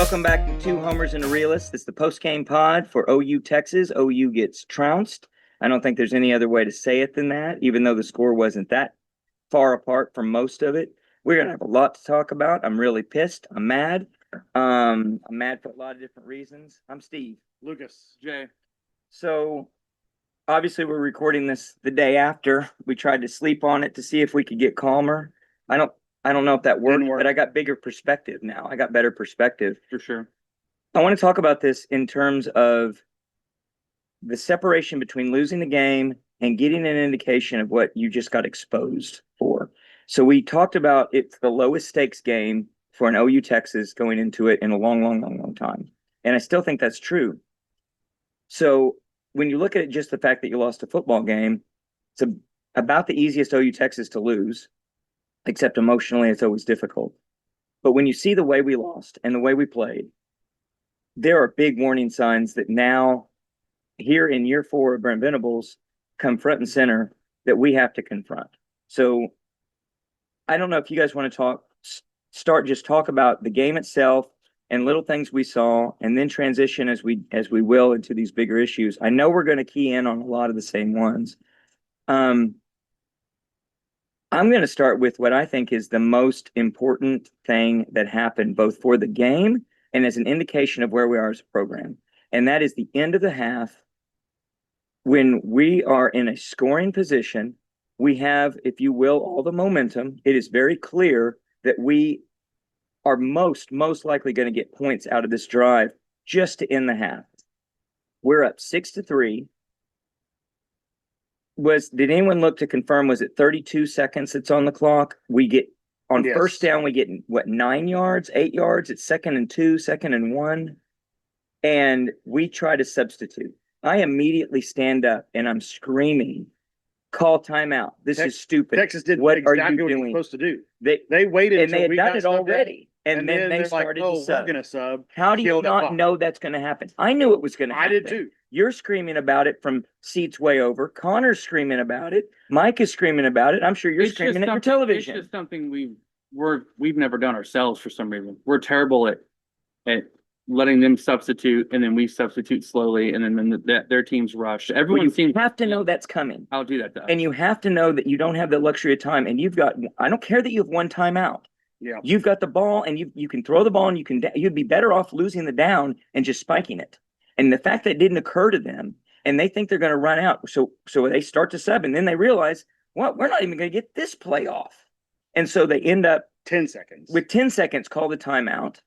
Welcome back to Two Homers and a Realist. It's the post-game pod for OU Texas. OU gets trounced. I don't think there's any other way to say it than that, even though the score wasn't that far apart from most of it. We're going to have a lot to talk about. I'm really pissed. I'm mad. I'm mad for a lot of different reasons. I'm Steve. Lucas. Jay. So obviously we're recording this the day after. We tried to sleep on it to see if we could get calmer. I don't know if that worked, but I got bigger perspective now. I got better perspective. For sure. I want to talk about this in terms of the separation between losing the game and getting an indication of what you just got exposed for. So we talked about it's the lowest stakes game for an OU Texas going into it in a long time. And I still think that's true. So when you look at it, just the fact that you lost a football game, it's about the easiest OU Texas to lose, except emotionally, it's always difficult. But when you see the way we lost and the way we played, there are big warning signs that now, here in year 4 of Brent Venables, come front and center that we have to confront. So I don't know if you guys want to talk about the game itself and little things we saw, and then transition as we will into these bigger issues. I know we're going to key in on a lot of the same ones. I'm going to start with what I think is the most important thing that happened both for the game and as an indication of where we are as a program. And that is the end of the half. When we are in a scoring position, we have, if you will, all the momentum. It is very clear that we are most likely going to get points out of this drive just to end the half. We're up 6-3. Did anyone look to confirm, was it 32 seconds that's on the clock? We get on first down, we get 9 yards, 8 yards. It's 2nd and 2, 2nd and 1. And we try to substitute. I immediately stand up and I'm screaming, call timeout. This is stupid. Texas did what exactly are you what doing? you're supposed to do. They waited and they until had we done got it already. And then they they're started like, to sub. we're going to sub. How do you kill the not clock. know that's going to happen? I knew it was going to happen. I did too. You're screaming about it from seats way over. Connor's screaming about it. Mike is screaming about it. I'm sure you're screaming at your television. It's just something we've never done ourselves for some reason. We're terrible at letting them substitute, and then we substitute slowly, and then their teams rush. Everyone you have to know that's coming. I'll do that to us. And you have to know that you don't have the luxury of time. And I don't care that you have one timeout. Yeah. You've got the ball, and you can throw the ball, and you'd be better off losing the down and just spiking it. And the fact that it didn't occur to them, and they think they're going to run out, so they start to sub, and then they realize, well, we're not even going to get this play off. And so they end up 10 seconds. With 10 seconds, call the timeout.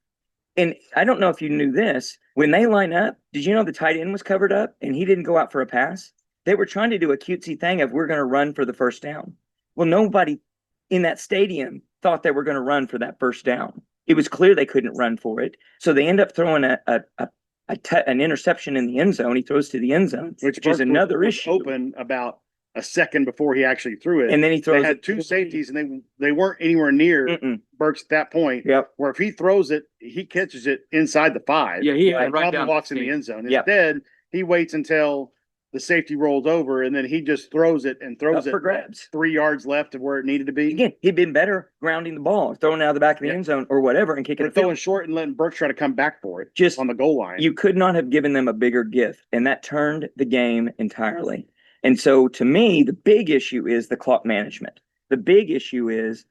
And I don't know if you knew this. When they line up, did you know the tight end was covered up and he didn't go out for a pass? They were trying to do a cutesy thing of we're going to run for the first down. Well, nobody in that stadium thought they were going to run for that first down. It was clear they couldn't run for it. So they end up throwing an interception in the end zone. He throws to the end zone, which is another issue. Open about a second before he actually threw it. And then he throws. They had 2 safeties, and they weren't anywhere near Burks at that point. Yep. Where if he throws it, he catches it inside the 5. Yeah, he right down walks in the end zone. Instead, he waits until the safety rolls over, and then he just throws it for grabs. 3 yards left of where it needed to be. Again, he'd been better grounding the ball, throwing it out of the back of the end zone or whatever, and kicking it. Throwing short and letting Burks try to come back for it. Just on the goal line. You could not have given them a bigger gift, and that turned the game entirely. And so to me, the big issue is the clock management. The big issue is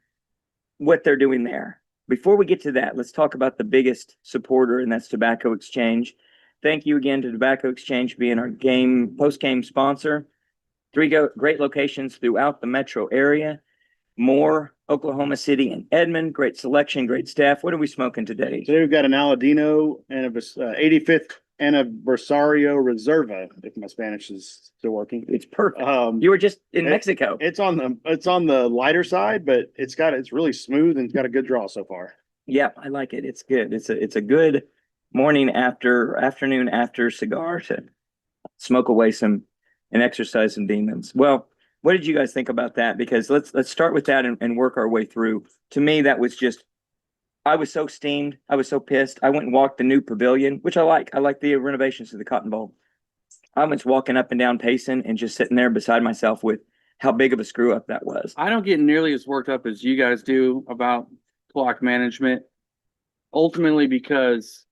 what they're doing there. Before we get to that, let's talk about the biggest supporter, and that's Tobacco Exchange. Thank you again to Tobacco Exchange being our post-game sponsor. 3 great locations throughout the metro area. More Oklahoma City and Edmond. Great selection, great staff. What are we smoking today? Today we've got an Aladino and a 85th Aniversario Reserva, if my Spanish is still working. It's perfect. You were just in Mexico. It's on the lighter side, but it's really smooth and it's got a good draw so far. Yeah, I like it. It's good. It's a good afternoon after cigar to smoke away and exercise some demons. Well, what did you guys think about that? Because let's start with that and work our way through. To me, that was just, I was so steamed. I was so pissed. I went and walked the new pavilion, which I like. I like the renovations to the Cotton Bowl. I was walking up and down Payson and just sitting there beside myself with how big of a screw up that was. I don't get nearly as worked up as you guys do about clock management. Ultimately, because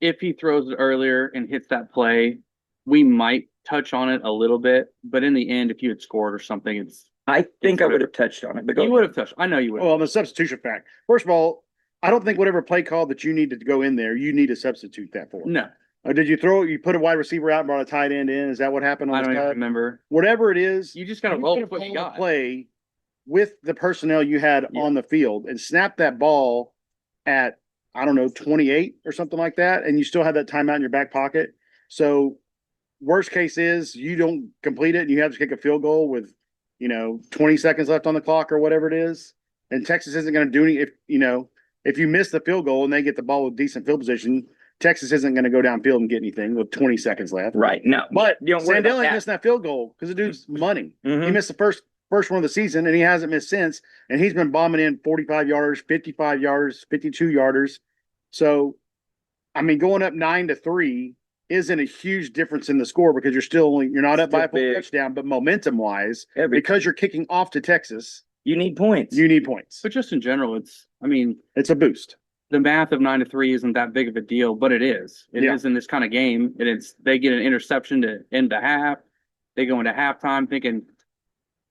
if he throws it earlier and hits that play, we might touch on it a little bit. But in the end, if you had scored or something, I think I would whatever. have touched on it, but you would have touched. I know you would. Well, the substitution fact. First of all, I don't think whatever play call that you need to go in there, you need to substitute that for. No, Did you put a wide receiver out and brought a tight end in? Is that what happened I on don't this even cut? remember. Whatever it is, You just got to you roll could with what you call a got. play with the personnel you had Yeah. on the field and snap that ball at, I don't know, 28 or something like that, and you still have that timeout in your back pocket. So worst case is you don't complete it and you have to kick a field goal with, 20 seconds left on the clock or whatever it is. And Texas isn't going to do any, if you miss the field goal and they get the ball with decent field position, Texas isn't going to go downfield and get anything with 20 seconds left. right. No, But you don't worry about Sandell ain't that. missing that field goal because the dude's money. He Mhm. missed the first one of the season and he hasn't missed since. And he's been bombing in 45 yarders, 55 yarders, 52 yarders. So, I mean, going up 9-3 isn't a huge difference in the score because you're not up by a full Still big. touchdown, but momentum wise, Every because you're kicking off to Texas, you need points. you need points. But just in general, it's It's a boost. the math of 9-3 isn't that big of a deal, but it is. It is Yeah. in this kind of game. And they get an interception to end the half. They go into halftime thinking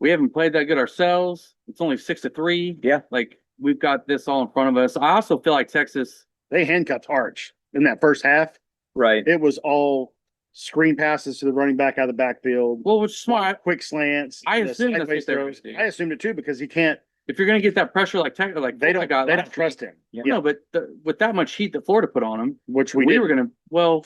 we haven't played that good ourselves. It's only 6-3. Yeah. Like we've got this all in front of us. I also feel like Texas. They handcuffed Arch in that first half. Right. It was all screen passes to the running back out of the backfield, Well, which is smart. quick slants. I the assume that's sideways what they were throws. doing. I assumed it too because he can't. If you're gonna get that pressure like They Florida don't. got They last don't trust him. Yeah. No, but with that much heat that Florida put on them, Which we we did. were gonna. Well,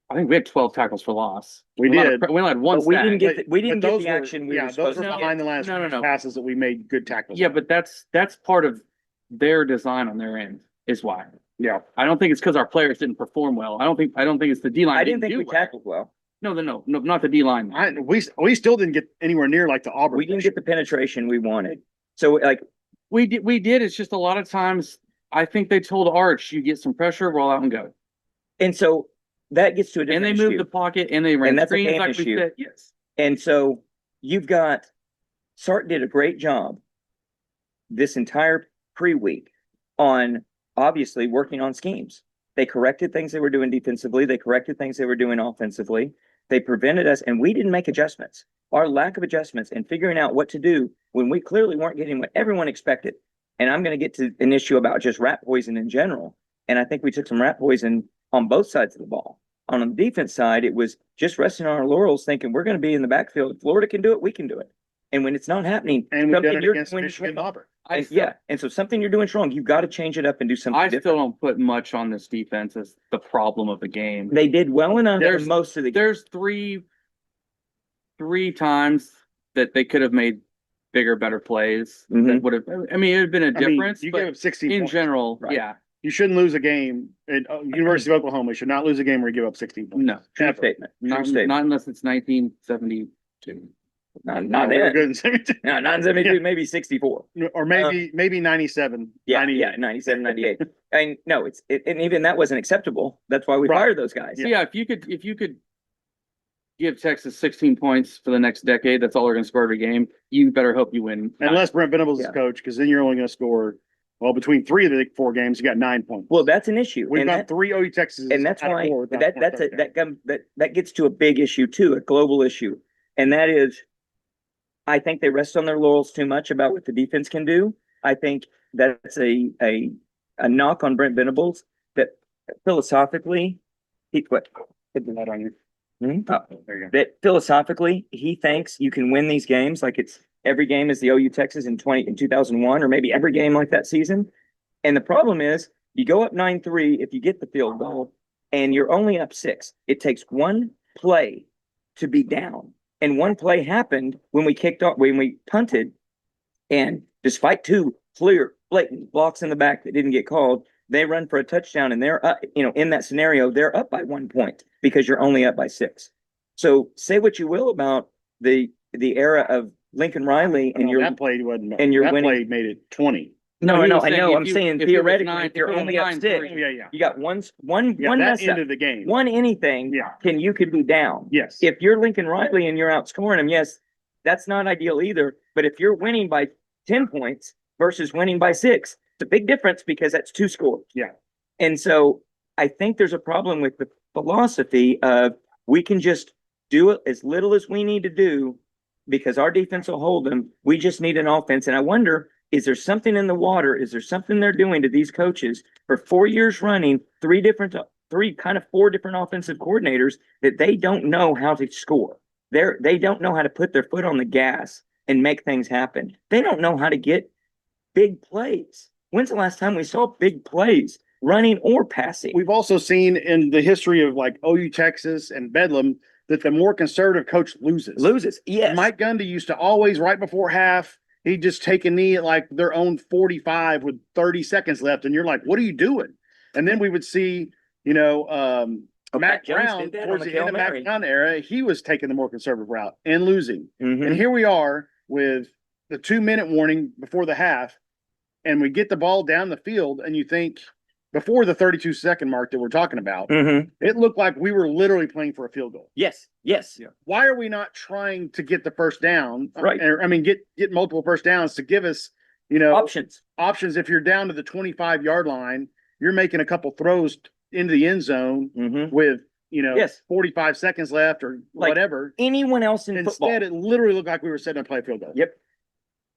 I think we had 12 tackles for loss. We only did. we only had one. But we sack. didn't get But- we didn't but get those the were- action we yeah, were those supposed were to get. behind the last No. passes that we made good tackles. Yeah, on. but that's part of their design on their end is why. yeah, I don't think it's because our players didn't perform well. I don't think it's the D line. I didn't think we tackled well. No, not the D line. we still didn't get anywhere near like the Auburn. We didn't get the penetration we wanted. So like We did. It's just a lot of times. I think they told Arch, "You get some pressure, roll out and go." and so that gets to a And different they moved issue. the pocket and they ran And that's a screens game like issue. we said. Yes. And so you've got Sark did a great job this entire pre-week on obviously working on schemes. They corrected things they were doing defensively. They corrected things they were doing offensively. They prevented us, and we didn't make adjustments. Our lack of adjustments and figuring out what to do when we clearly weren't getting what everyone expected. And I'm going to get to an issue about just rat poison in general. And I think we took some rat poison on both sides of the ball. On the defense side, it was just resting on our laurels, thinking we're going to be in the backfield. If Florida can do it, we can do it. And when it's not happening, and we've done something it you're against doing Michigan and wrong. Auburn. And so something you're doing wrong. You've got to change it up and do something I different. still don't put much on this defense as the problem of the game. They did well enough There's- in most of the There's three times that they could have made bigger, better plays. Mhm. That would have. I mean, it would have been a I mean, difference. you gave But up 16 in points. general, Right. yeah, You shouldn't lose a game at University of Oklahoma. You should not lose a game where you give up 16 points. no, True Ever. statement. True not statement. unless it's 1972. Not We were then. good in 72. No, not in 72, Yeah. maybe 64. Or maybe 97. Yeah, 98. yeah, 97, 98. And no, and even that wasn't acceptable. That's why we Right. fired those guys. So yeah, if you could give Texas 16 points for the next decade, that's all they're going to score every game. You better hope you win. Unless Brent Venables is Yeah. coach, because then you're only going to score, well, between 3 of the 4 games, you got 9 points. Well, that's an issue. We've and got that, 3 OU Texas. and that's out of why 4 without that's a, touchdowns. that gets to a big issue too, a global issue. And that is, I think they rest on their laurels too much about what the defense can do. I think that's a knock on Brent Venables that philosophically, hit that on you. There you go. that philosophically he thinks you can win these games like it's every game is the OU Texas in 2001 or maybe every game like that season. And the problem is you go up 9-3 if you get the field goal and you're only up 6. It takes one play to be down. And one play happened when we punted, and despite 2 clear blatant blocks in the back that didn't get called, they run for a touchdown and they're up, in that scenario, they're up by 1 point because you're only up by 6. So say what you will about the era of Lincoln Riley and No, your that play wasn't. and you're that winning. play made it 20. no, he I know, was I saying know. if I'm you- saying if it was theoretically, nine- if you're if it was only up 9-3. 6, Yeah. you got one Yeah, one that mess up, ended the game. one anything, Yeah. you could be down. Yes. If you're Lincoln Riley and you're outscoring them, yes, that's not ideal either. But if you're winning by 10 points versus winning by 6, it's a big difference because that's 2 scores. Yeah. And so I think there's a problem with the philosophy of we can just do it as little as we need to do because our defense will hold them. We just need an offense. And I wonder, is there something in the water? Is there something they're doing to these coaches for 4 years running, four different offensive coordinators that they don't know how to score? They don't know how to put their foot on the gas and make things happen. They don't know how to get big plays. When's the last time we saw big plays, running or passing? We've also seen in the history of like OU Texas and Bedlam that the more conservative coach loses. Yes. Mike Gundy used to always, right before half, he'd just take a knee at like their own 45 with 30 seconds left. And you're like, what are you doing? And then we would see, Matt Brown towards the end of Matt Brown era, he was taking the more conservative route and losing. Mm-hmm. And here we are with the 2-minute warning before the half, and we get the ball down the field, and you think before the 32-second mark that we're talking about, Mm-hmm. it looked like we were literally playing for a field goal. Yes. Yeah. Why are we not trying to get the first down? Right. I mean, get multiple first downs to give us, Options. If you're down to the 25-yard line, you're making a couple throws into the end zone Mm-hmm. with, Yes. 45 seconds left or Like whatever. Anyone else in football? Instead, it literally looked like we were setting up play field goal. Yep.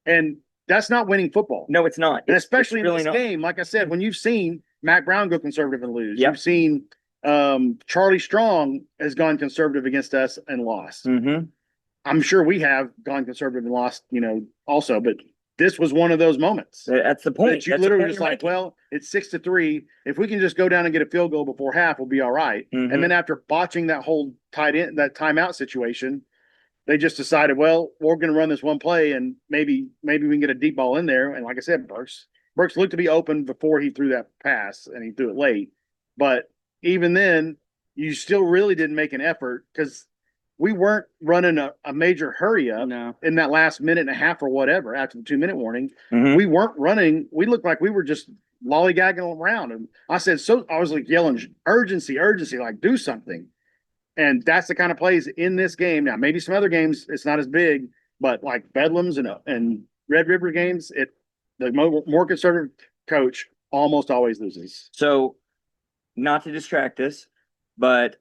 And that's not winning football. No, it's not. And It's especially really in this not. game, like I said, when you've seen Matt Brown go conservative and lose, Yep. you've seen Charlie Strong has gone conservative against us and lost. Mm-hmm. I'm sure we have gone conservative and lost, also, but this was one of those moments. That's the point. That you That's the literally point just you're like, making. well, it's 6-3. If we can just go down and get a field goal before half, we'll be all right. Mhm. And then after botching that whole that timeout situation, they just decided, well, we're going to run this one play and maybe we can get a deep ball in there. And like I said, Burks looked to be open before he threw that pass, and he threw it late. But even then, you still really didn't make an effort because we weren't running a major hurry up No. in that last minute and a half or whatever after the 2-minute warning. Mhm. We weren't running. We looked like we were just lollygagging around. And I was like yelling, urgency, like do something. And that's the kind of plays in this game. Now, maybe some other games, it's not as big, but like Bedlam's and Red River games, the more conservative coach almost always loses. So, not to distract us, but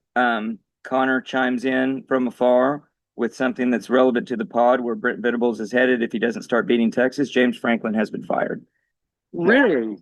Connor chimes in from afar with something that's relevant to the pod where Brent Venables is headed if he doesn't start beating Texas. James Franklin has been fired. Really?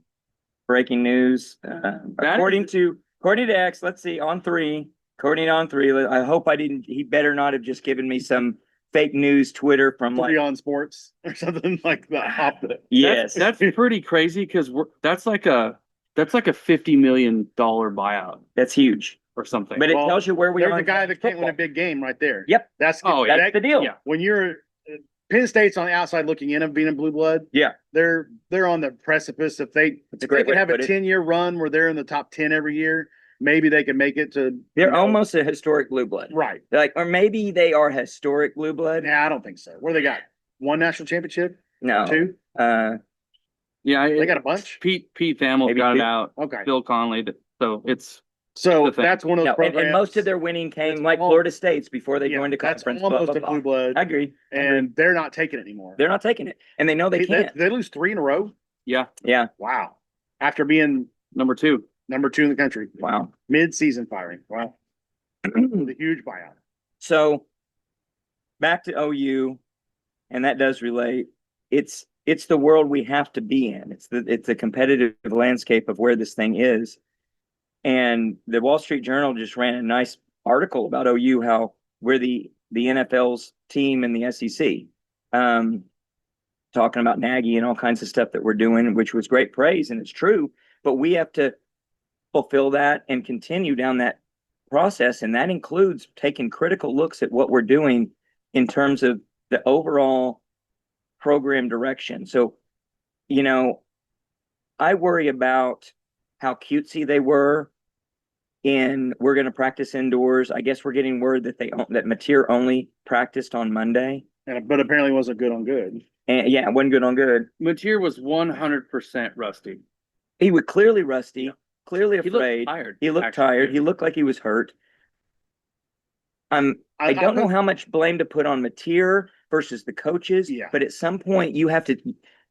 Breaking news. According to X, let's see, on three. According on three, I hope he better not have just given me some fake news Twitter from like on sports or something like that. Yes. That's pretty crazy because that's like a $50 million buyout That's huge. or something. But it tells you where we There's are. a guy in that can't win a football. big game right there. Yep. That's That's the deal. Yeah. when you're Penn State's on the outside looking in of being a blue blood. Yeah. They're on the precipice. If they great way could to have a put it. 10-year run where they're in the top 10 every year, maybe they can make it to. They're almost a historic blue blood. right. Or maybe they are historic blue blood. Nah, I don't think so. Where they got one national championship, No. 2. Yeah, They got a bunch. Pete Thamel Maybe got it two. out. Okay, Bill Conley. So it's so the thing. that's one of those No, programs. and most of their winning came It's like all- Florida State's before they yeah, joined a that's conference. almost blah, blah, a blue blah. blood, I agree. and they're not taking it anymore. They're not taking it, and they know they can't. They lose 3 in a row. yeah, Yeah. Wow. After being number 2. number 2 in the country. Wow. Mid-season firing. Wow. The huge buyout. So back to OU, and that does relate. It's the world we have to be in. It's the competitive landscape of where this thing is. And the Wall Street Journal just ran a nice article about OU, how we're the NFL's team in the SEC. Talking about Nagy and all kinds of stuff that we're doing, which was great praise, and it's true. But we have to fulfill that and continue down that process, and that includes taking critical looks at what we're doing in terms of the overall program direction. So, I worry about how cutesy they were in we're going to practice indoors. I guess we're getting word that that Mateer only practiced on Monday. But apparently wasn't good on good. And yeah, it wasn't good on good. Mateer was 100% rusty. He was clearly rusty, clearly He afraid. looked tired. He looked actually. tired. He looked like he was hurt. I don't know how much blame to put on Mateer versus the coaches, Yeah. but at some point you have to.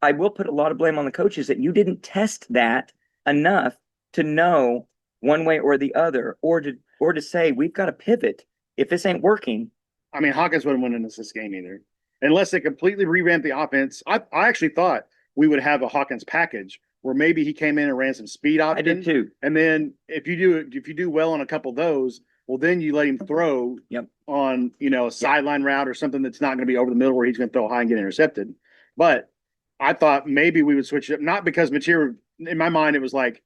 I will put a lot of blame on the coaches that you didn't test that enough to know one way or the other, or to say we've got to pivot if this ain't working. I mean, Hawkins wouldn't win in this game either, unless they completely revamp the offense. I actually thought we would have a Hawkins package where maybe he came in and ran some speed I options. did too. And then if you do well on a couple of those, well, then you let him throw Yep. on, a sideline route or something that's not going to be over the middle where he's going to throw high and get intercepted. But I thought maybe we would switch it up, not because Mateer, in my mind, it was like,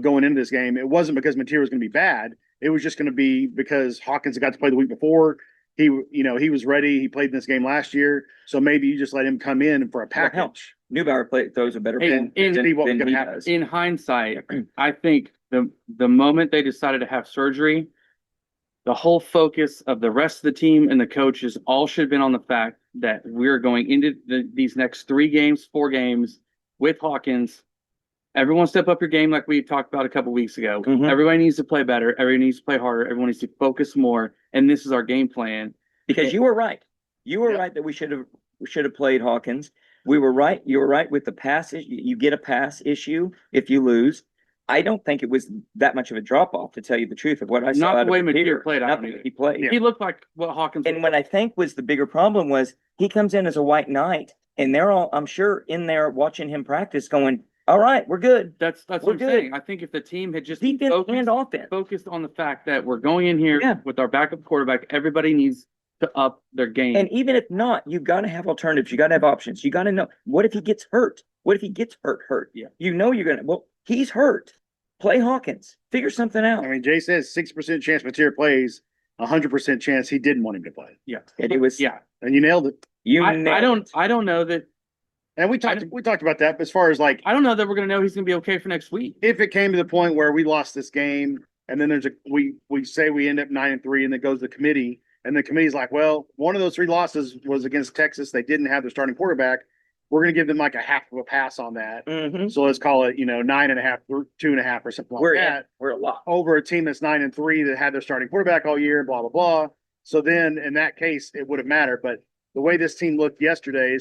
going into this game, it wasn't because Mateer was going to be bad. It was just going to be because Hawkins got to play the week before. He was ready. He played in this game last year. So maybe you just let him come in for a package. Neubauer throws a better In- ball see what was than gonna he happen. does. In hindsight, I think the moment they decided to have surgery, the whole focus of the rest of the team and the coaches all should have been on the fact that we're going into these next 4 games with Hawkins. Everyone step up your game like we talked about a couple weeks ago. Mhm. Everybody needs to play better. Everyone needs to play harder. Everyone needs to focus more. And this is our game plan. Because you were right. You were Yep. right that we should have played Hawkins. We were right. You were right with the pass. You get a pass issue if you lose. I don't think it was that much of a drop off, to tell you the truth, of what I saw. Not out the way of Mateer Mateer. played, I Not don't the way either. he played. Yeah. He looked like what Hawkins. And what I think was the bigger problem was he comes in as a white knight, and they're all, I'm sure, in there watching him practice, going, "All right, we're good." That's We're what I'm good. saying. I think if the team had just Defense and offense. focused on the fact that we're going in here Yeah. with our backup quarterback, everybody needs to up their game. And even if not, you've got to have alternatives. You got to have options. You got to know, what if he gets hurt? What if he gets hurt? Yeah. You're gonna. Well, he's hurt. Play Hawkins. Figure something out. I mean, Jay says 6% chance Mateer plays, 100% chance he didn't want him to play. yeah. And it was. Yeah. And you nailed it. You. I nailed it. don't know that And we talked about that as far as like, I don't know that we're gonna know he's gonna be okay for next week. if it came to the point where we lost this game and then we say we end up 9-3 and it goes to the committee and the committee's like, well, one of those 3 losses was against Texas. They didn't have their starting quarterback. We're going to give them like a half of a pass on that. Mhm. So let's call it, 9.5, 2.5 or something like We're that. in. We're a lot. Over a team that's 9-3 that had their starting quarterback all year, blah, blah, blah. So then in that case, it would have mattered. But the way this team looked yesterday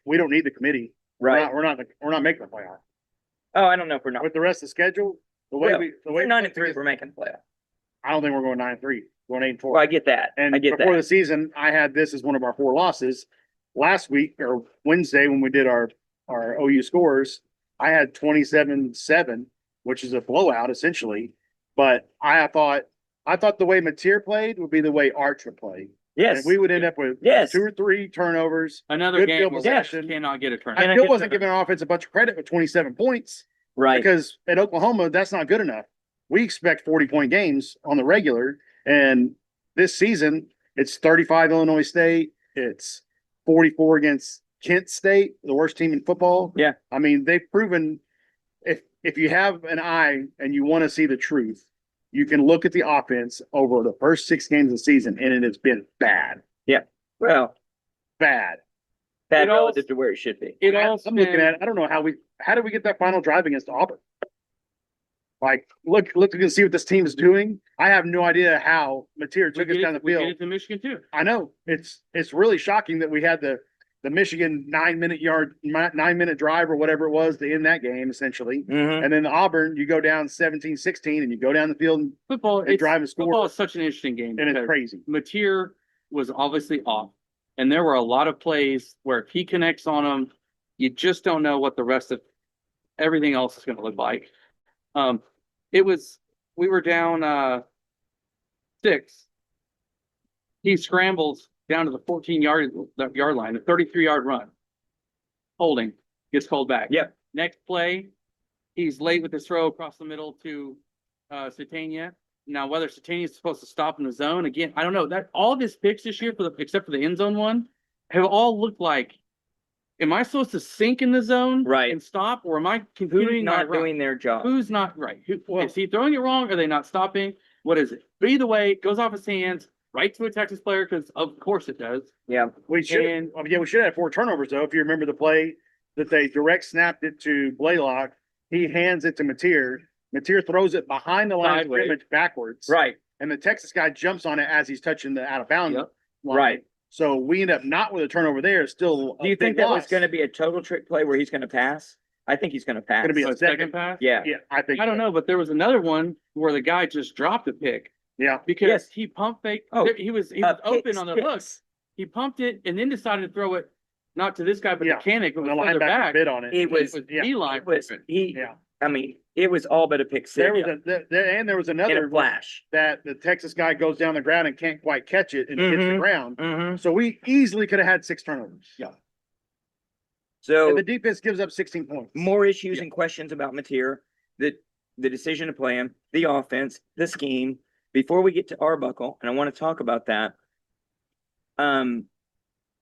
we don't need the committee. Right. We're not making the playoff. Oh, I don't know if we're not. With the rest of the schedule, We're 9-3. We're making the playoff. I don't think we're going 9-3. We're going 8-4. Well, I get that. And I get before that. the season, I had this as one of our 4 losses. Last week or Wednesday when we did our OU scores, I had 27-7, which is a blowout essentially. But I thought the way Mateer played would be the way Arch would play. Yes. And we would end up with Yes. 2 or 3 turnovers. Another Good game field where we possession. cannot get a turn. And I I still get wasn't that. giving our offense a bunch of credit with 27 points Right. because at Oklahoma, that's not good enough. We expect 40-point games on the regular. And this season, it's 35 Illinois State. It's 44 against Kent State, the worst team in football. Yeah. I mean, they've proven if you have an eye and you want to see the truth, you can look at the offense over the first 6 games of the season, and it has been bad. Well, Bad. bad It all- relative to where it should be. It all I'm looking at it. I don't know how did we get that final drive against Auburn? Like, look and see what this team is doing. I have no idea how Mateer took us down the We field. get it to Michigan too. I know it's really shocking that we had the Michigan 9-minute drive or whatever it was to end that game essentially. Mhm. And then the Auburn, you go down 17-16 and you go down the field and Football, drive and score. football is such an interesting game. And it's because crazy. Mateer was obviously off, and there were a lot of plays where if he connects on them, you just don't know what the rest of everything else is going to look like. We were down 6. He scrambles down to the 14-yard line, a 33-yard run. Holding, gets called back. Yep. Next play, he's late with his throw across the middle to Satania. Now, whether Satania is supposed to stop in the zone again, I don't know. That all of his picks this year, except for the end zone one, have all looked like. Am I supposed to sink in the zone Right. and stop, or am I Who's continuing my not run? doing their job? Who's not right? Is he throwing it wrong? Are they not stopping? What is it? But either way, it goes off his hands right to a Texas player because of course it does. Yeah. We should And- we should have 4 turnovers though. If you remember the play that they direct snapped it to Blaylock, he hands it to Mateer. Mateer throws it behind the line of Sideways. scrimmage backwards. Right. And the Texas guy jumps on it as he's touching the out of bounds Yep. line. Right. So we end up not with a turnover there. Still, Do you think that was going to be a total trick play where he's going to pass? I think he's going to pass. Gonna be a So second pass? Yeah. Yeah, I think. I don't know, but there was another one where the guy just dropped a pick Yeah, because Yes. he pump faked. Oh, He was pick open on the hook. six. He pumped it and then decided to throw it not to this guy, but Yeah. the mechanic, but the was further linebacker back. bid on it. It was, yeah. beeline. it was, he, Yeah, I mean, it was all but a pick six there was there was in another a flash. that the Texas guy goes down the ground and can't quite catch it and hits the Mhm. ground. Mhm. So we easily could have had 6 turnovers. Yeah. So And the defense gives up 16 points. more issues Yeah. and questions about Mateer, the decision to play him, the offense, the scheme. Before we get to Arbuckle, and I want to talk about that. I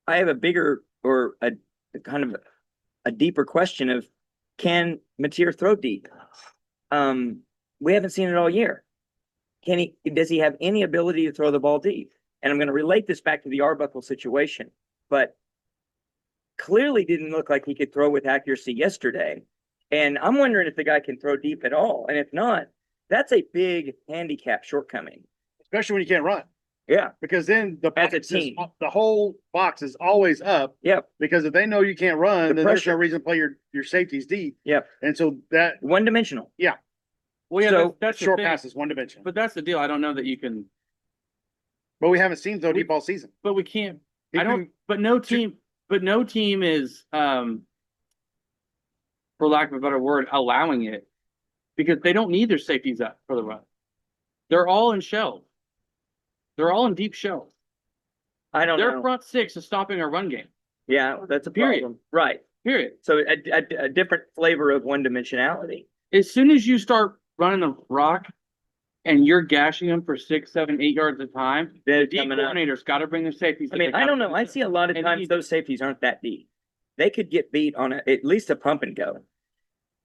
have a bigger or a kind of a deeper question of, can Mateer throw deep? We haven't seen it all year. Does he have any ability to throw the ball deep? And I'm going to relate this back to the Arbuckle situation, but clearly didn't look like he could throw with accuracy yesterday. And I'm wondering if the guy can throw deep at all. And if not, that's a big handicap shortcoming. Especially when you can't run. Yeah. Because then the As a box team. the whole box is always up. Yep. Because if they know you can't run, The then there's no pressure. reason to play your safeties deep. Yep. And so that One dimensional. Well, yeah, So, that's the short thing. pass is one dimensional. But that's the deal. I don't know that you can, But we haven't seen throw deep all season. but we can't. He I don't. can- But no team is, for lack of a better word, allowing it because they don't need their safeties up for the run. They're all in shells. They're all in deep shells. I don't Their know. front six is stopping our run game. Yeah, that's a Period. problem. Right. Period. So a different flavor of one dimensionality. As soon as you start running the rock and you're gashing them for 6, 7, 8 yards at a time, They're the D coming up. coordinator's got to bring their safeties. I mean, I don't know. I see a lot of And times he- those safeties aren't that deep. They could get beat on at least a pump and go.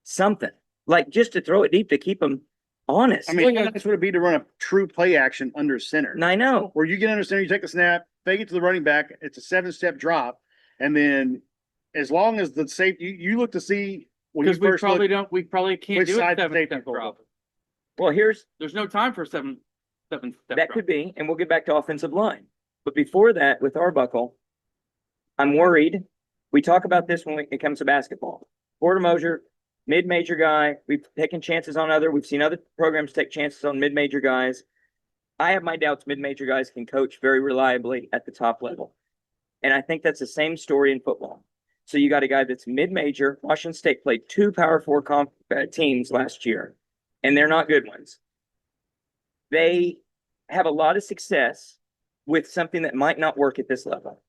Something like just to throw it deep to keep them honest. I mean, how nice would it be to run a true play action under center? And I know. Where you get under center, you take the snap, fake it to the running back, it's a 7-step drop, and then as long as the safety, you look to see when you because we first look, we probably can't which do a side the 7-step safety drop. Well, There's no time for 7-step that drop. could be, and we'll get back to offensive line. But before that, with Arbuckle, I'm worried. We talk about this when it comes to basketball. Porter Mosier, mid-major guy. We've taken chances on we've seen other programs take chances on mid-major guys. I have my doubts mid-major guys can coach very reliably at the top level. And I think that's the same story in football. So you got a guy that's mid-major. Washington State played 2 Power 4 teams last year, and they're not good ones. They have a lot of success with something that might not work at this level.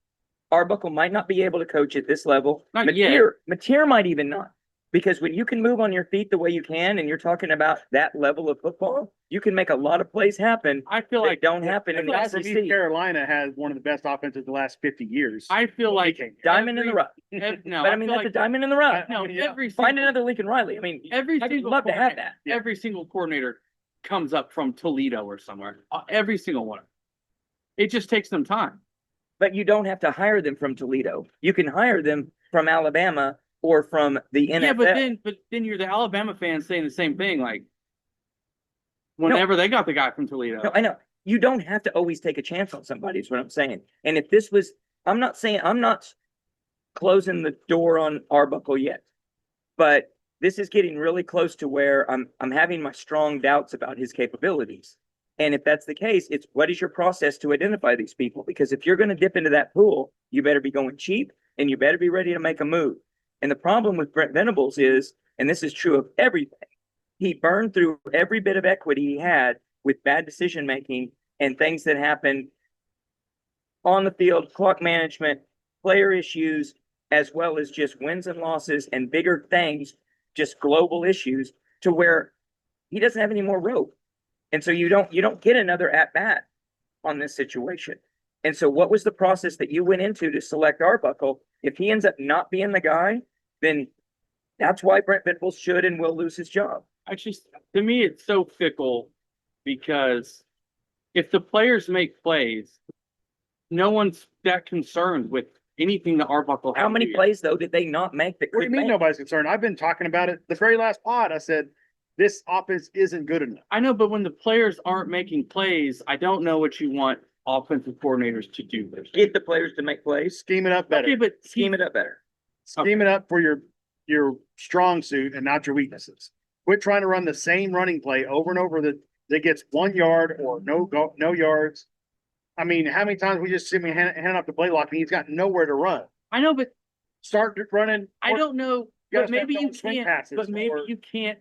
Arbuckle might not be able to coach at this level. Not yet. Mateer might even not. Because when you can move on your feet the way you can, and you're talking about that level of football, you can make a lot of plays happen I feel that like don't happen in the East SEC. Carolina has one of the best offenses the last 50 years. I feel like Diamond in the rough. no, But I mean, feel that's a like diamond in the rough. no, Yeah. every Find single, another Lincoln Riley. I mean, every I'd single love to have coordinator- that. Every single coordinator comes up from Toledo or somewhere. Every single one. It just takes them time. But you don't have to hire them from Toledo. You can hire them from Alabama or from the NFL. Yeah, but then you're the Alabama fans saying the same thing. Like whenever they got the guy from Toledo. No, I know. You don't have to always take a chance on somebody, is what I'm saying. And if this was, I'm not closing the door on Arbuckle yet, but this is getting really close to where I'm having my strong doubts about his capabilities. And if that's the case, it's what is your process to identify these people? Because if you're going to dip into that pool, you better be going cheap and you better be ready to make a move. And the problem with Brent Venables is, and this is true of everything, he burned through every bit of equity he had with bad decision making and things that happened on the field, clock management, player issues, as well as just wins and losses and bigger things, just global issues, to where he doesn't have any more rope. And so you don't get another at bat on this situation. And so what was the process that you went into to select Arbuckle? If he ends up not being the guy, then that's why Brent Venables should and will lose his job. Actually, to me, it's so fickle because if the players make plays, no one's that concerned with anything that Arbuckle. How many plays though did they not make that What do you could mean make? nobody's concerned? I've been talking about it the very last pod. I said, this offense isn't good enough. I know, but when the players aren't making plays, I don't know what you want offensive coordinators to do. Get the players to make plays, Scheme it up better. Okay, but scheme it up better. Scheme it up for your your strong suit and not your weaknesses. Quit trying to run the same running play over and over that gets 1 yard or no yards. I mean, how many times we just see him hand off the play lock and he's got nowhere to run? I know, but Start running. I don't know. You gotta But maybe start you throwing swing can't. passes But maybe or- you can't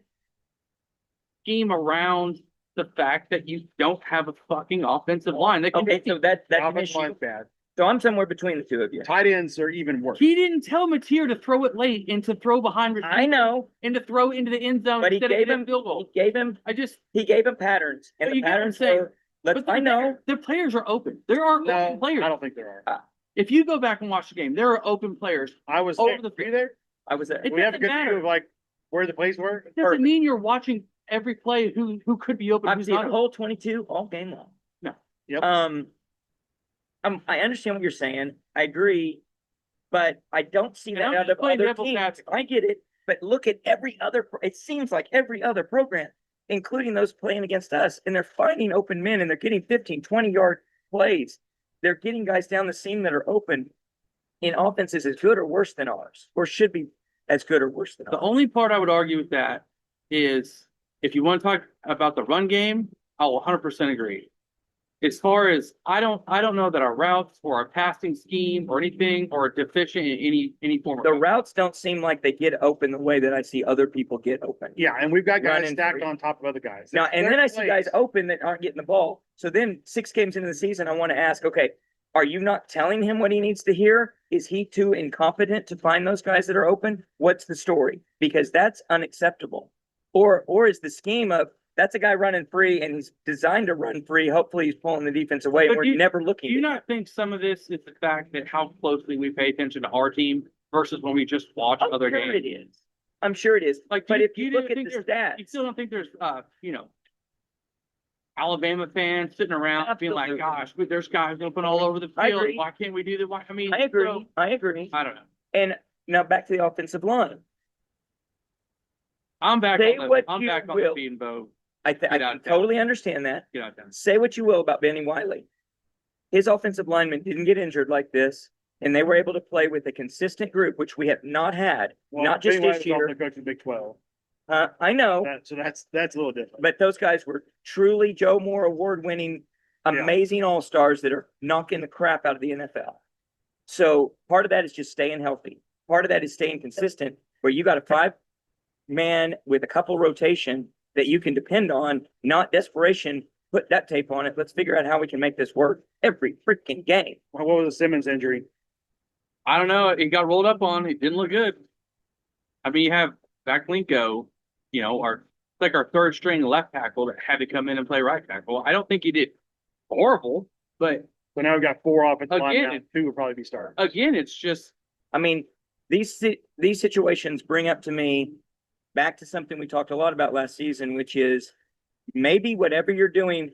scheme around the fact that you don't have a fucking offensive line. That can Okay, so that's The an offensive issue. line's bad. So I'm somewhere between the two of you. Tight ends are even worse. He didn't tell Mateer to throw it late and to throw behind receiver I know, and to throw into the end zone but he instead of gave getting him, a field goal. he gave him patterns, and But the you get what I'm patterns saying. were, let's, But I know, the players are open. There are No, open players. I don't think there are. If you go back and watch the game, there are open players. I was Over there. the Were you there? I was there. It We have a doesn't good matter. view of like where the plays were. It doesn't mean you're watching every play who could be open. I've Who's seen not the open. whole 22 all game long. No. Yep. I understand what you're saying. I agree, but I don't see And that I'm out just of playing other devil's teams. advocate. I get it, but look at every other, it seems like every other program, including those playing against us, and they're finding open men and they're getting 15, 20-yard plays. They're getting guys down the seam that are open in offenses as good or worse than ours, or should be as good or worse than The ours. only part I would argue with that is if you want to talk about the run game, I will 100% agree. As far as I don't know that our routes or our passing scheme or anything are deficient in any form. The routes don't seem like they get open the way that I see other people get open. Yeah, and we've got guys Running stacked free. on top of other guys. Now, and then I see guys open that aren't getting the ball. So then 6 games into the season, I want to ask, okay, are you not telling him what he needs to hear? Is he too incompetent to find those guys that are open? What's the story? Because that's unacceptable. Or is the scheme of that's a guy running free and he's designed to run free. Hopefully he's pulling the defense away. But We're do you- never Do looking. you at not think some of this is the fact that how closely we pay attention to our team versus when we just watch I'm other sure games? it is. I'm sure it is. Like, But if you didn't look at think the there's- you stats, still don't think there's Alabama fans sitting around being like, Absolutely. gosh, but there's guys open all over the I field. agree. Why can't we do that? Why? I mean, I agree. so, I agree. I don't know. And now back to the offensive line. I'm back Say on the what I'm you back on will. the feed and boat. I Get out of town. totally understand that. Get out there. Say what you will about Benny Wiley. His offensive linemen didn't get injured like this, and they were able to play with a consistent group, which we have not had, not just this year. The coach of the Big 12. I know, So that's a little different. but those guys were truly Joe Moore award-winning, amazing all-stars that are knocking the crap out of the NFL. So part of that is just staying healthy. Part of that is staying consistent, where you got a 5-man with a couple rotation that you can depend on, not desperation. Put duct tape on it. Let's figure out how we can make this work every freaking game. What was the Simmons injury? I don't know. It got rolled up on. It didn't look good. I mean, you have Backlinko, our third string left tackle that had to come in and play right tackle. I don't think he did horrible, but So now we've got 4 offensive Again, linemen. Now 2 will probably be starting. again, it's just I mean, these situations bring up to me back to something we talked a lot about last season, which is maybe whatever you're doing,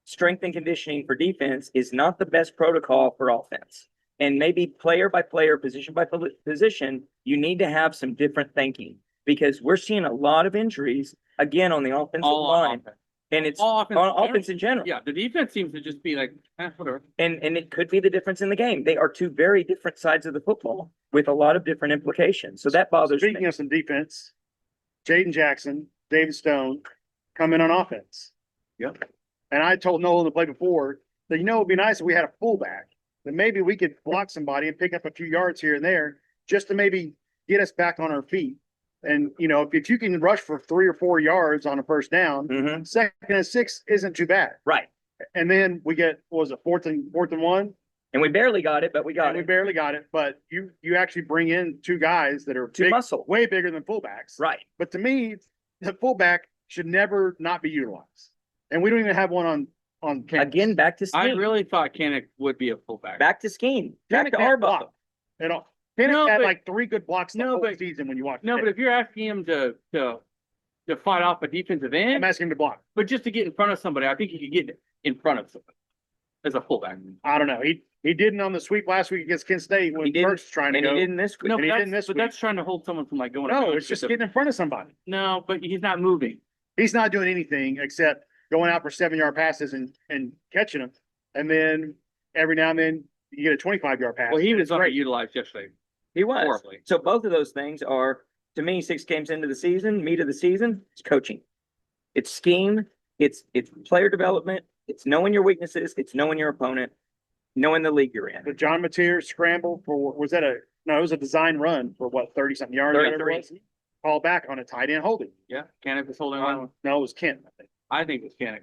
strength and conditioning for defense is not the best protocol for offense. And maybe player by player, position by position, you need to have some different thinking because we're seeing a lot of injuries again on the offensive all on line. offense. And it's All offense. on offense in general. Yeah, the defense seems to just be like, whatever. And it could be the difference in the game. They are two very different sides of the football with a lot of different implications. So that bothers Speaking me. of some defense, Jaden Jackson, David Stone come in on offense. Yep. And I told Nolan to play before that, it'd be nice if we had a fullback, that maybe we could block somebody and pick up a few yards here and there just to maybe get us back on our feet. And, if you can rush for 3 or 4 yards on a first down, Mhm. 2nd and 6 isn't too bad. Right. And then we get, what was it, fourth and 1? And we barely got it, but we got And we it. barely got it, but you actually bring in 2 guys that are Two big, muscle. way bigger than fullbacks. Right. But to me, the fullback should never not be utilized. And we don't even have one on campus. Again, back to I scheme. really thought Kinnick would be a fullback. Back to scheme. Back Kinnick to can't our block muscle. at all. Penix No, had but- like 3 good blocks the No, whole but- season when you watch. No, it. but if you're asking him to fight off a defensive end, I'm asking him to block. but just to get in front of somebody, I think he could get in front of somebody as a fullback. I don't know. He didn't on the sweep last week against Kent State when He didn't, Burks was trying to And he go. didn't this week. No, And but he that's, didn't this but week. that's trying to hold someone from like going. No, across it's just the- getting in front of somebody. No, but he's not moving. He's not doing anything except going out for 7-yard passes and catching them. And then every now and then you get a 25-yard pass. Well, he was It's great. underutilized yesterday. He was. Horribly. So both of those things are to me, 6 games into the season, meat of the season, it's coaching. It's scheme, it's player development, it's knowing your weaknesses, it's knowing your opponent, knowing the league you're in. The John Mateer scramble it was a design run for what, 30-something yards? 33. Call back on a tight end holding. Yeah, Kenneth was holding on. No, it was Kent, I think. I think it was Kenneth.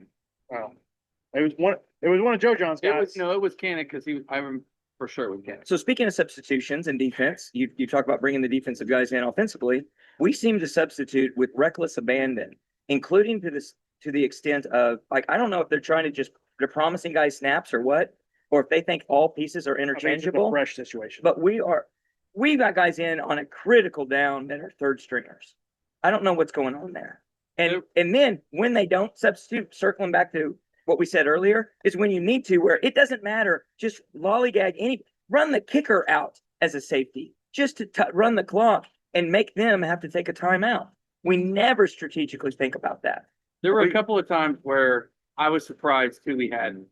It was one of Joe John's guys. It was Kenneth because I remember for sure it was Kenneth. So speaking of substitutions and defense, you talk about bringing the defensive guys in offensively. We seem to substitute with reckless abandon, including to the extent of, like, I don't know if they're promising guys snaps or what, or if they think all pieces are interchangeable. A fresh situation. But we got guys in on a critical down that are third stringers. I don't know what's going on there. And then when they don't substitute, circling back to what we said earlier, is when you need to, where it doesn't matter, just lollygag run the kicker out as a safety, just to run the clock and make them have to take a timeout. We never strategically think about that. There were a couple of times where I was surprised too we had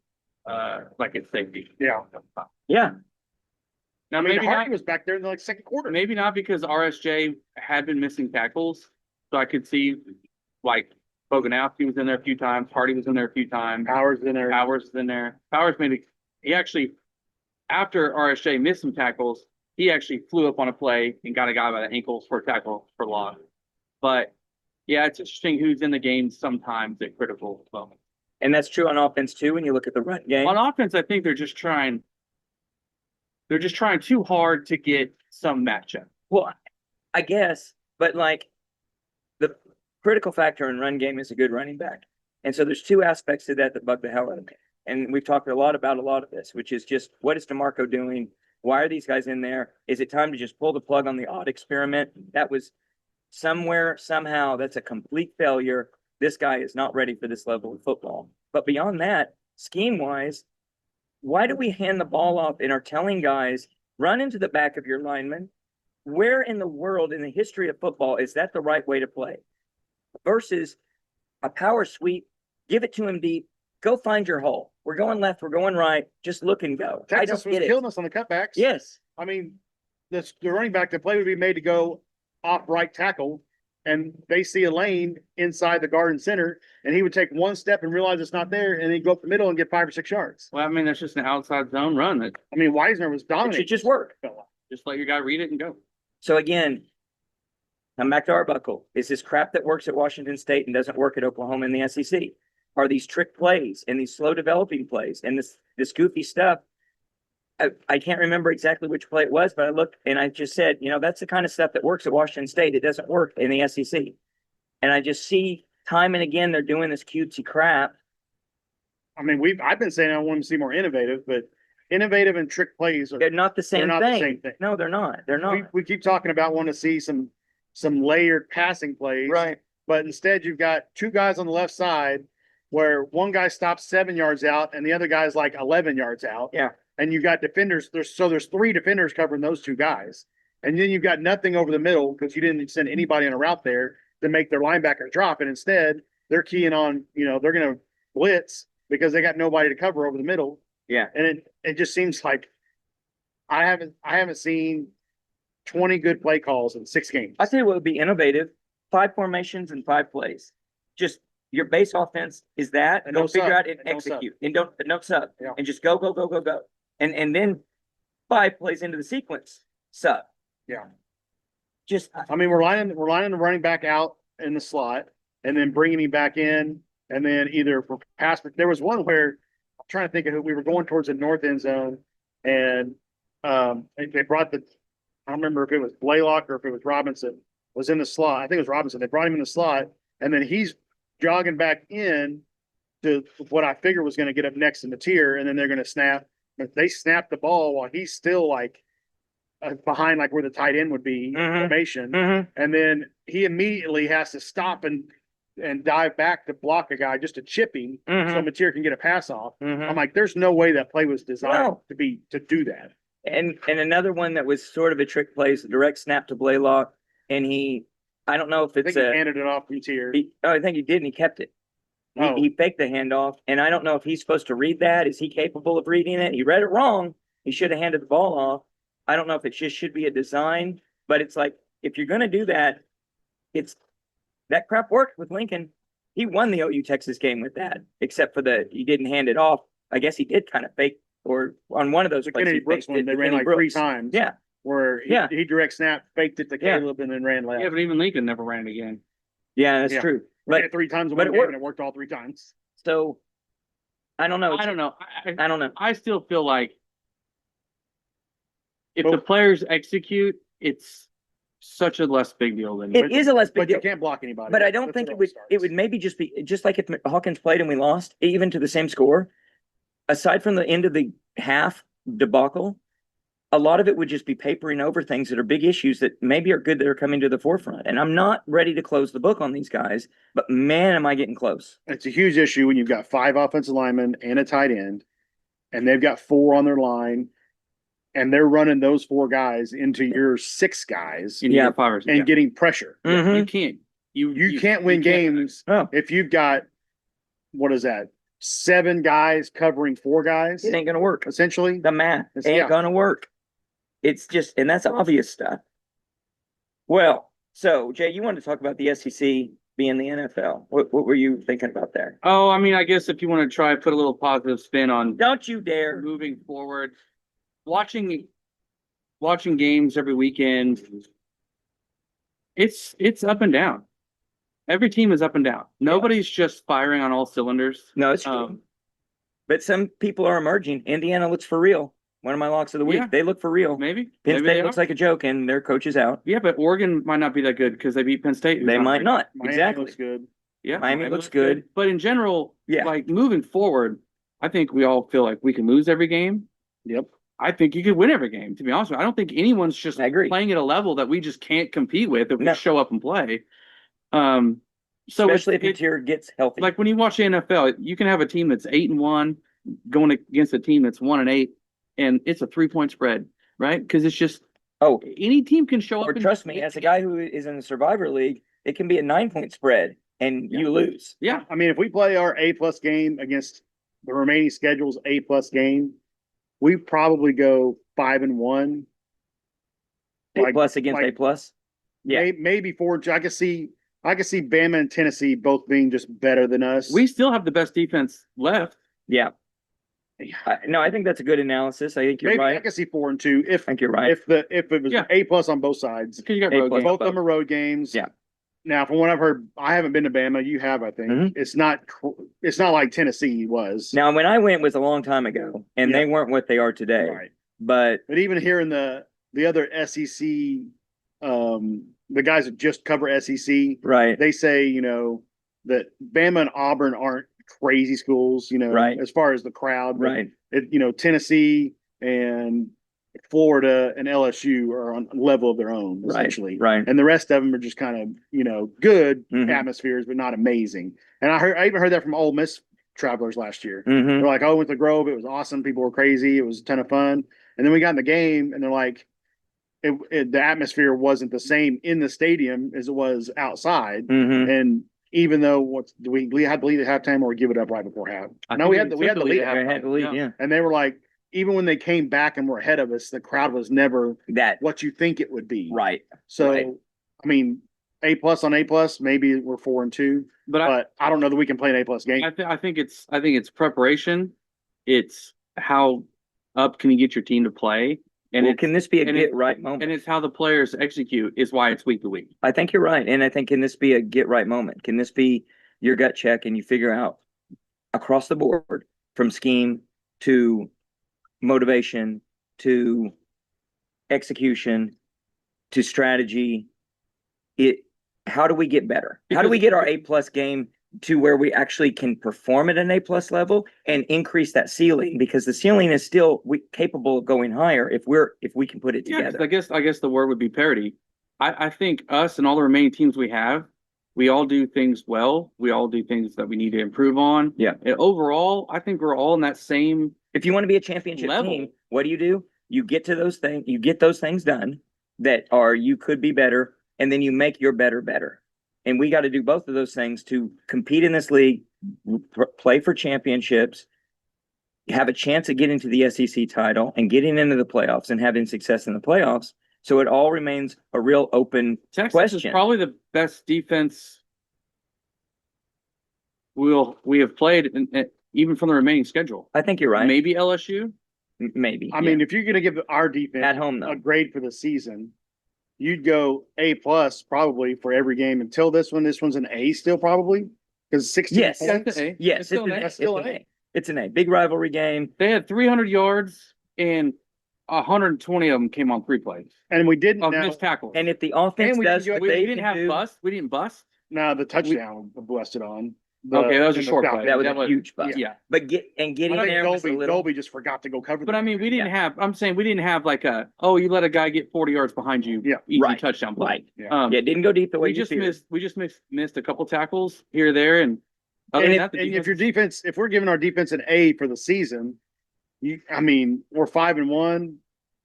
like a safety. Yeah. Yeah. Now Maybe maybe Hardy not, was back there in the second quarter. maybe not because RSJ had been missing tackles. So I could see like Boganowski was in there a few times, Hardy was in there a few times, Powers in there. Powers was in there. Powers he actually, after RSJ missed some tackles, he actually flew up on a play and got a guy by the ankles for a tackle for loss. But yeah, it's interesting who's in the game sometimes at critical moments. And that's true on offense too, when you look at the run game. On offense, I think they're just trying too hard to get some matchup. Well, I guess, but like the critical factor in run game is a good running back. And so there's two aspects to that bug the hell out of me. And we've talked a lot of this, which is just, what is DeMarco doing? Why are these guys in there? Is it time to just pull the plug on the odd experiment? That was somehow, that's a complete failure. This guy is not ready for this level of football. But beyond that, scheme-wise, why do we hand the ball off and are telling guys, run into the back of your lineman? Where in the world in the history of football is that the right way to play? Versus a power sweep, give it to him deep, go find your hole. We're going left, we're going right, just look and go. Texas was killing us on the cutbacks. Yes. I mean, the running back, the play would be made to go off right tackle, and they see a lane inside the Garden Center, and he would take one step and realize it's not there, and he'd go up the middle and get 5 or 6 yards. Well, I mean, that's just an outside zone run that I mean, Wisner was It dominating. should just work. just let your guy read it and go. So again, I'm back to Arbuckle. Is this crap that works at Washington State and doesn't work at Oklahoma in the SEC? Are these trick plays and these slow developing plays and this goofy stuff? I can't remember exactly which play it was, but I looked and I just said, that's the kind of stuff that works at Washington State. It doesn't work in the SEC. And I just see time and again, they're doing this cutesy crap. I mean, I've been saying I want them to see more innovative, but innovative and trick plays They're not the same not thing. the same thing. No, they're not. They're not. we keep talking about wanting to see some layered passing plays. Right. But instead you've got two guys on the left side where one guy stops 7 yards out and the other guy's like 11 yards out. Yeah. And you got defenders. There's 3 defenders covering those 2 guys. And then you've got nothing over the middle because you didn't send anybody on a route there to make their linebacker drop. And instead they're keying on, they're going to blitz because they got nobody to cover over the middle. Yeah. And it just seems like I haven't seen 20 good play calls in 6 games. I tell you what would be innovative: 5 formations and 5 plays. Just your base offense is that. And Go no figure sub. out and And no sub. execute. And no sub. Yeah. And just go. And then 5 plays into the sequence. Sub. Yeah. Just I mean, we're lining the running back out in the slot and then bringing him back in, and then either for pass. There was one where I'm trying to think of who we were going towards the north end zone, and they brought I don't remember if it was Blaylock or if it was Robinson was in the slot. I think it was Robinson. They brought him in the slot, and then he's jogging back in to what I figured was going to get up next in the tier, and then they're going to snap. But they snapped the ball while he's still like behind, like where the tight end would be formation, and then he immediately has to stop and dive back to block a guy just to chip him so Mateer can get a pass off. I'm like, there's no way that play was designed to do that. And another one that was sort of a trick play is the direct snap to Blaylock, and I don't know if I it's think he handed it off to Mateer. I think he did, and he kept it. He faked the handoff, and I don't know if he's supposed to read that. Is he capable of reading it? He read it wrong. He should have handed the ball off. I don't know if it just should be a design, but it's like, if you're going to do that, it's that crap worked with Lincoln. He won the OU Texas game with that, except for he didn't hand it off. I guess he did kind of fake, or on one of those The plays, Kennedy he Brooks faked one, it they to ran Kenny like 3 Brooks. times. Yeah, Where he direct snap, faked it to Yeah. Caleb, and then ran left. Yeah, but even Lincoln never ran it again. yeah, that's Yeah. true. Ran But it 3 times in but one it game, worked. and it worked all 3 times. So I don't know. I don't know. I don't know. I still feel like if But- the players execute, it's such a less big deal than It is a less big But you deal. can't block anybody. But I don't That's think where it would. starts. It would maybe just be just like if Hawkins played and we lost, even to the same score. Aside from the end of the half debacle, a lot of it would just be papering over things that are big issues that maybe are good that are coming to the forefront. And I'm not ready to close the book on these guys, but man, am I getting close. It's a huge issue when you've got 5 offensive linemen and a tight end, and they've got 4 on their line, and they're running those 4 guys into your 6 guys in Yeah. year 5 or 6. and getting pressure. Mhm. You can't. You can't win games Oh, if you've got, what is that, 7 guys covering 4 guys, it ain't gonna work. essentially. The math It's- ain't yeah. gonna work. It's just, and that's obvious stuff. Well, so Jay, you wanted to talk about the SEC being the NFL. What were you thinking about there? Oh, I mean, I guess if you want to try put a little positive spin on Don't you dare. moving forward, watching games every weekend, it's up and down. Every team is up and down. Nobody's just firing on all cylinders. No, it's true. Um, But some people are emerging. Indiana looks for real. One of my locks of the week. Yeah. They look for real. maybe Penn maybe State they looks are. like a joke, and their coach is out. Yeah, but Oregon might not be that good because they beat Penn State. who's They not might very not. Miami Exactly. looks good. Yeah, Miami looks good. But in general, Yeah. like moving forward, I think we all feel like we can lose every game. Yep. I think you could win every game, to be honest with you. I don't think anyone's just I agree. playing at a level that we just can't compete with if No. we show up and play. So Especially if it, your tier gets healthy. like when you watch the NFL, you can have a team that's 8-1 going against a team that's 1-8, and it's a 3-point spread, right? Because it's just oh, any team can show or up. trust me, as a guy who is in the Survivor League, it can be a 9-point spread, and you lose. Yeah, I mean, if we play our A+ game against the remaining schedule's A+ game, we probably go 5-1. A Like- plus against like- A plus. Yeah. Maybe 4. I could see Bama and Tennessee both being just better than us. we still have the best defense left. Yeah. No, I think that's a good analysis. I think you're Maybe I right. could see 4-2 if I think you're right. if it was Yeah. A+ on both sides. Because you got A road plus. games. Both of them are road games. Yeah. Now, from what I've heard, I haven't been to Bama. You have, I think. Mhm. It's not like Tennessee was. Now, when I went was a long time ago, and Yeah. they weren't what they are today. Right. But But even here in the other SEC, the guys that just cover SEC, right, they say, that Bama and Auburn aren't crazy schools, Right. as far as the crowd. But right, Tennessee and Florida and LSU are on a level of their own, right, essentially. right. And the rest of them are just kind of, good Mhm. atmospheres, but not amazing. And I even heard that from Ole Miss travelers last year. hmm They're like, "Oh, I went to Grove. It was awesome. People were crazy. It was a ton of fun." And then we got in the game, and they're like, the atmosphere wasn't the same in the stadium as it was outside. hmm And even though we had to lead at halftime or give it up right before half. I No, think we had we to took the lead lead at at halftime. had to lead, yeah. And they were like, even when they came back and were ahead of us, the crowd was never That what you think it would be. right. So, right. I mean, A+ on A+, maybe we're 4-2, but I don't know that we can play an A+ game. I think it's preparation. It's how up can you get your team to play, and Well, it's can this be a and get it- right moment? and it's how the players execute is why it's week to week. I think you're right. And I think, can this be a get right moment? Can this be your gut check and you figure out across the board from scheme to motivation to execution to strategy? How do we get better? How do we get our A+ game to where we actually can perform at an A+ level and increase that ceiling? Because the ceiling is still capable of going higher if we can put it Yeah, 'cause together. I guess the word would be parity. I think us and all the remaining teams we have, we all do things well. We all do things that we need to improve on. Yeah. And overall, I think we're all in that same. If you want to be a championship Level. team, what do? You get to those things, you get those things done that are, you could be better, and then you make your better. And we got to do both of those things to compete in this league, play for championships, have a chance at getting to the SEC title and getting into the playoffs and having success in the playoffs. So it all remains a real open Texas is question. probably the best defense we have played, even from the remaining schedule. I think you're right. Maybe LSU. Maybe. I mean, if you're gonna give our defense At home, though. a grade for the season, you'd go A+ probably for every game until this one. This one's an A still probably because 16 Yes. Yeah, points. it's an A. Yes, It's still an A. That's still it's an an A. A. It's an A. Big rivalry game. They had 300 yards and 120 of them came on 3 plays And we didn't of now. missed tackles. And if the offense And we does can what go- we they didn't can have do, bust. We didn't bust. No, the touchdown busted on. Okay, that was a in the short Falcons. play. that was That a was- huge bust. Yeah. But getting I there think was a little. Dolby just forgot to go cover. But I mean, we didn't have. I'm saying we didn't have like you let a guy get 40 yards behind you. Yeah. Easy Right. touchdown play. Right. Yeah. Yeah, it didn't go deep the way we you just feared. missed a couple tackles here, there, and other And, than if, that, and if your defense, if we're giving our defense an A for the season, I mean, we're 5-1.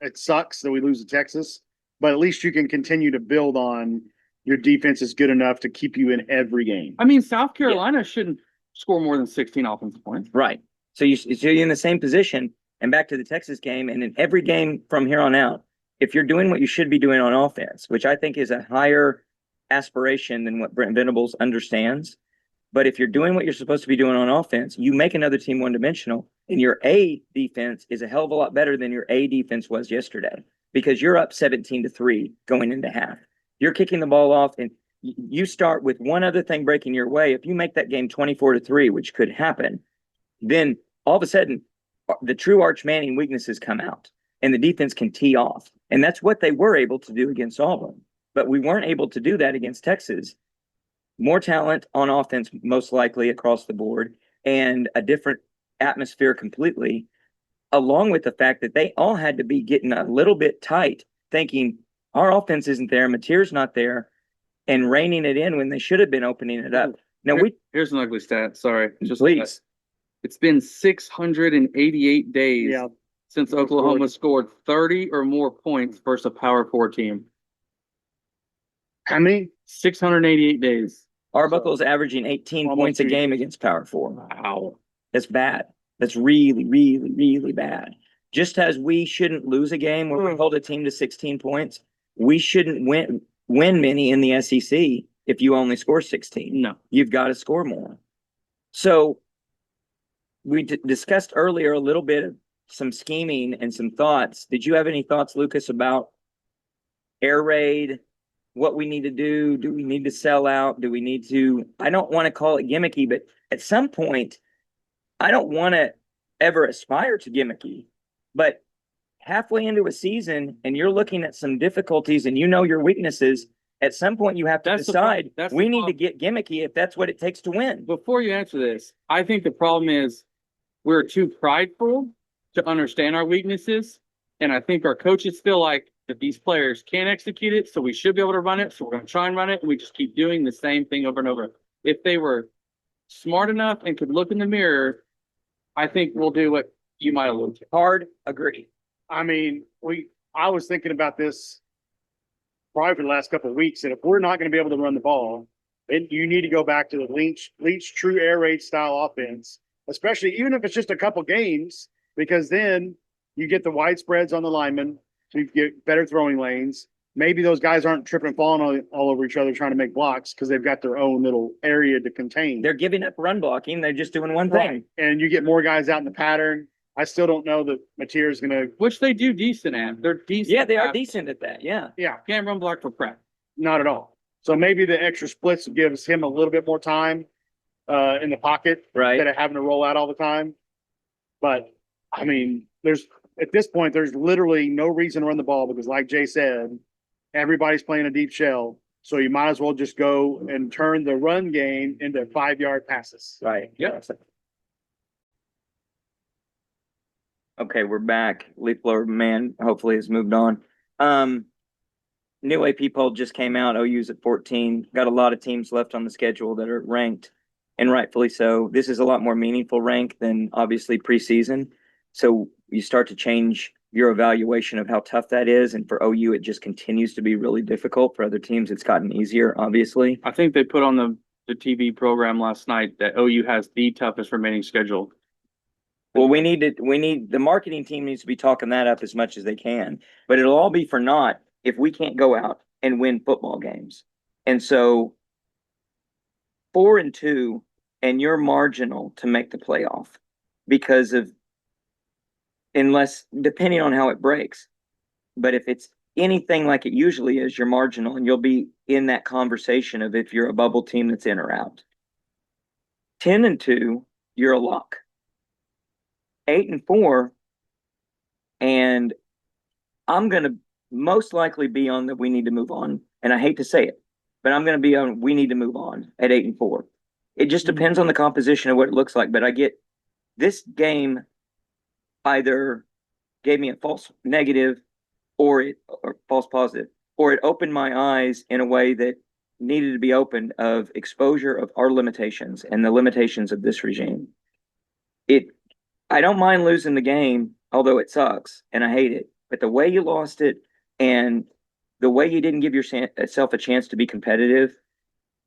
It sucks that we lose to Texas, but at least you can continue to build on your defense is good enough to keep you in every game. I mean, South Carolina shouldn't score more than 16 offensive points. Right. So you're in the same position, and back to the Texas game, and in every game from here on out, if you're doing what you should be doing on offense, which I think is a higher aspiration than what Brent Venables understands. But if you're doing what you're supposed to be doing on offense, you make another team one-dimensional, and your A defense is a hell of a lot better than your A defense was yesterday because you're up 17-3 going into half. You're kicking the ball off, and you start with one other thing breaking your way. If you make that game 24-3, which could happen, then all of a sudden the true Arch Manning weaknesses come out, and the defense can tee off. And that's what they were able to do against Auburn. But we weren't able to do that against Texas. More talent on offense, most likely across the board, and a different atmosphere completely, along with the fact that they all had to be getting a little bit tight, thinking our offense isn't there, Mateer's not there, and reining it in when they should have been opening it up. Now Here's an ugly stat. Sorry, just please. It's been 688 days Yeah. since Oklahoma scored 30 or more points versus a Power 4 team. How many? 688 days. Arbuckle's averaging 18 Almost points a 2 game years. against Power 4. Wow. That's bad. That's really, really, really bad. Just as we shouldn't lose a game where we hold a team to 16 points, we shouldn't win many in the SEC if you only score 16. No. You've got to score more. So we discussed earlier a little bit of some scheming and some thoughts. Did you have any thoughts, Lucas, about air raid? What we need to do? Do we need to sell out? Do we need to? I don't want to call it gimmicky, but at some point, I don't want to ever aspire to gimmicky. But halfway into a season, and you're looking at some difficulties, and you know your weaknesses. At some point, you have to decide we need to get gimmicky if that's what it takes to win. Before you answer this, I think the problem is we're too prideful to understand our weaknesses. And I think our coaches feel like that these players can't execute it, so we should be able to run it. So we're going to try and run it. And we just keep doing the same thing over and over. If they were smart enough and could look in the mirror, I think we'll do what you might allude to. Hard, agree. I mean, I was thinking about this probably for the last couple of weeks, and if we're not going to be able to run the ball, then you need to go back to the Leach true air raid style offense, especially even if it's just a couple games, because then you get the wide spreads on the linemen, so you get better throwing lanes. Maybe those guys aren't tripping and falling all over each other trying to make blocks because they've got their own little area to contain. They're giving up run blocking. They're just doing one Right. thing. And you get more guys out in the pattern. I still don't know that Mateer is going to. Which they do decent at. They're decent. Yeah, they are at- decent at that. Yeah. Yeah, Can't run block for crap. not at all. So maybe the extra splits gives him a little bit more time in the pocket Right. instead of having to roll out all the time. But I mean, at this point, there's literally no reason to run the ball because, like Jay said, everybody's playing a deep shell. So you might as well just go and turn the run game into 5-yard passes. Right. Yeah. Okay, we're back. Leaf blower man hopefully has moved on. New AP poll just came out. OU's at 14. Got a lot of teams left on the schedule that are ranked, and rightfully so. This is a lot more meaningful rank than obviously preseason. So you start to change your evaluation of how tough that is. And for OU, it just continues to be really difficult. For other teams, it's gotten easier, obviously. I think they put on the TV program last night that OU has the toughest remaining schedule. Well, the marketing team needs to be talking that up as much as they can, but it'll all be for naught if we can't go out and win football games. And so 4-2, and you're marginal to make the playoff because of, unless depending on how it breaks. But if it's anything like it usually is, you're marginal and you'll be in that conversation of if you're a bubble team that's in or out. 10-2, you're a lock. 8-4, and I'm going to most likely be on the we need to move on. And I hate to say it, but I'm going to be on we need to move on at 8-4. It just depends on the composition of what it looks like. But I get this game either gave me a false negative or false positive, or it opened my eyes in a way that needed to be opened of exposure of our limitations and the limitations of this regime. I don't mind losing the game, although it sucks and I hate it. But the way you lost it and the way you didn't give yourself a chance to be competitive,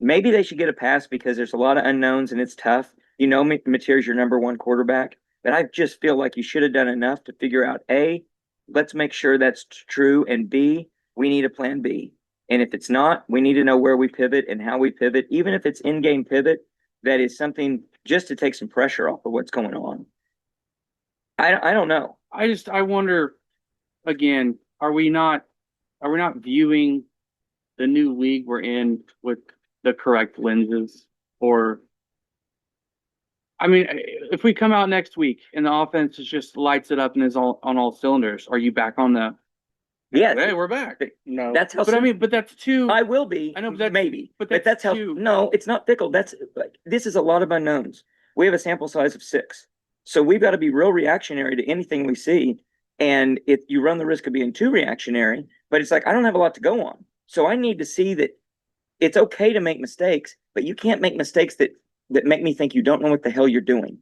maybe they should get a pass because there's a lot of unknowns and it's tough. You know, Mateer's your number one quarterback, but I just feel like you should have done enough to figure out A, let's make sure that's true, and B, we need a plan B. And if it's not, we need to know where we pivot and how we pivot, even if it's in-game pivot, that is something just to take some pressure off of what's going on. I don't know. I wonder, again, are we not viewing the new league we're in with the correct lenses? Or, I mean, if we come out next week and the offense is just lights it up and is all on all cylinders, are you back on the? Yeah, Hey, we're back. No, that's how. But I mean, but that's too. I will be. I know, but that's, maybe, but but that's how. too. No, it's not fickle. That's like this is a lot of unknowns. We have a sample size of 6, so we've got to be real reactionary to anything we see. And if you run the risk of being too reactionary, but it's like I don't have a lot to go on, so I need to see that it's okay to make mistakes, but you can't make mistakes that make me think you don't know what the hell you're doing.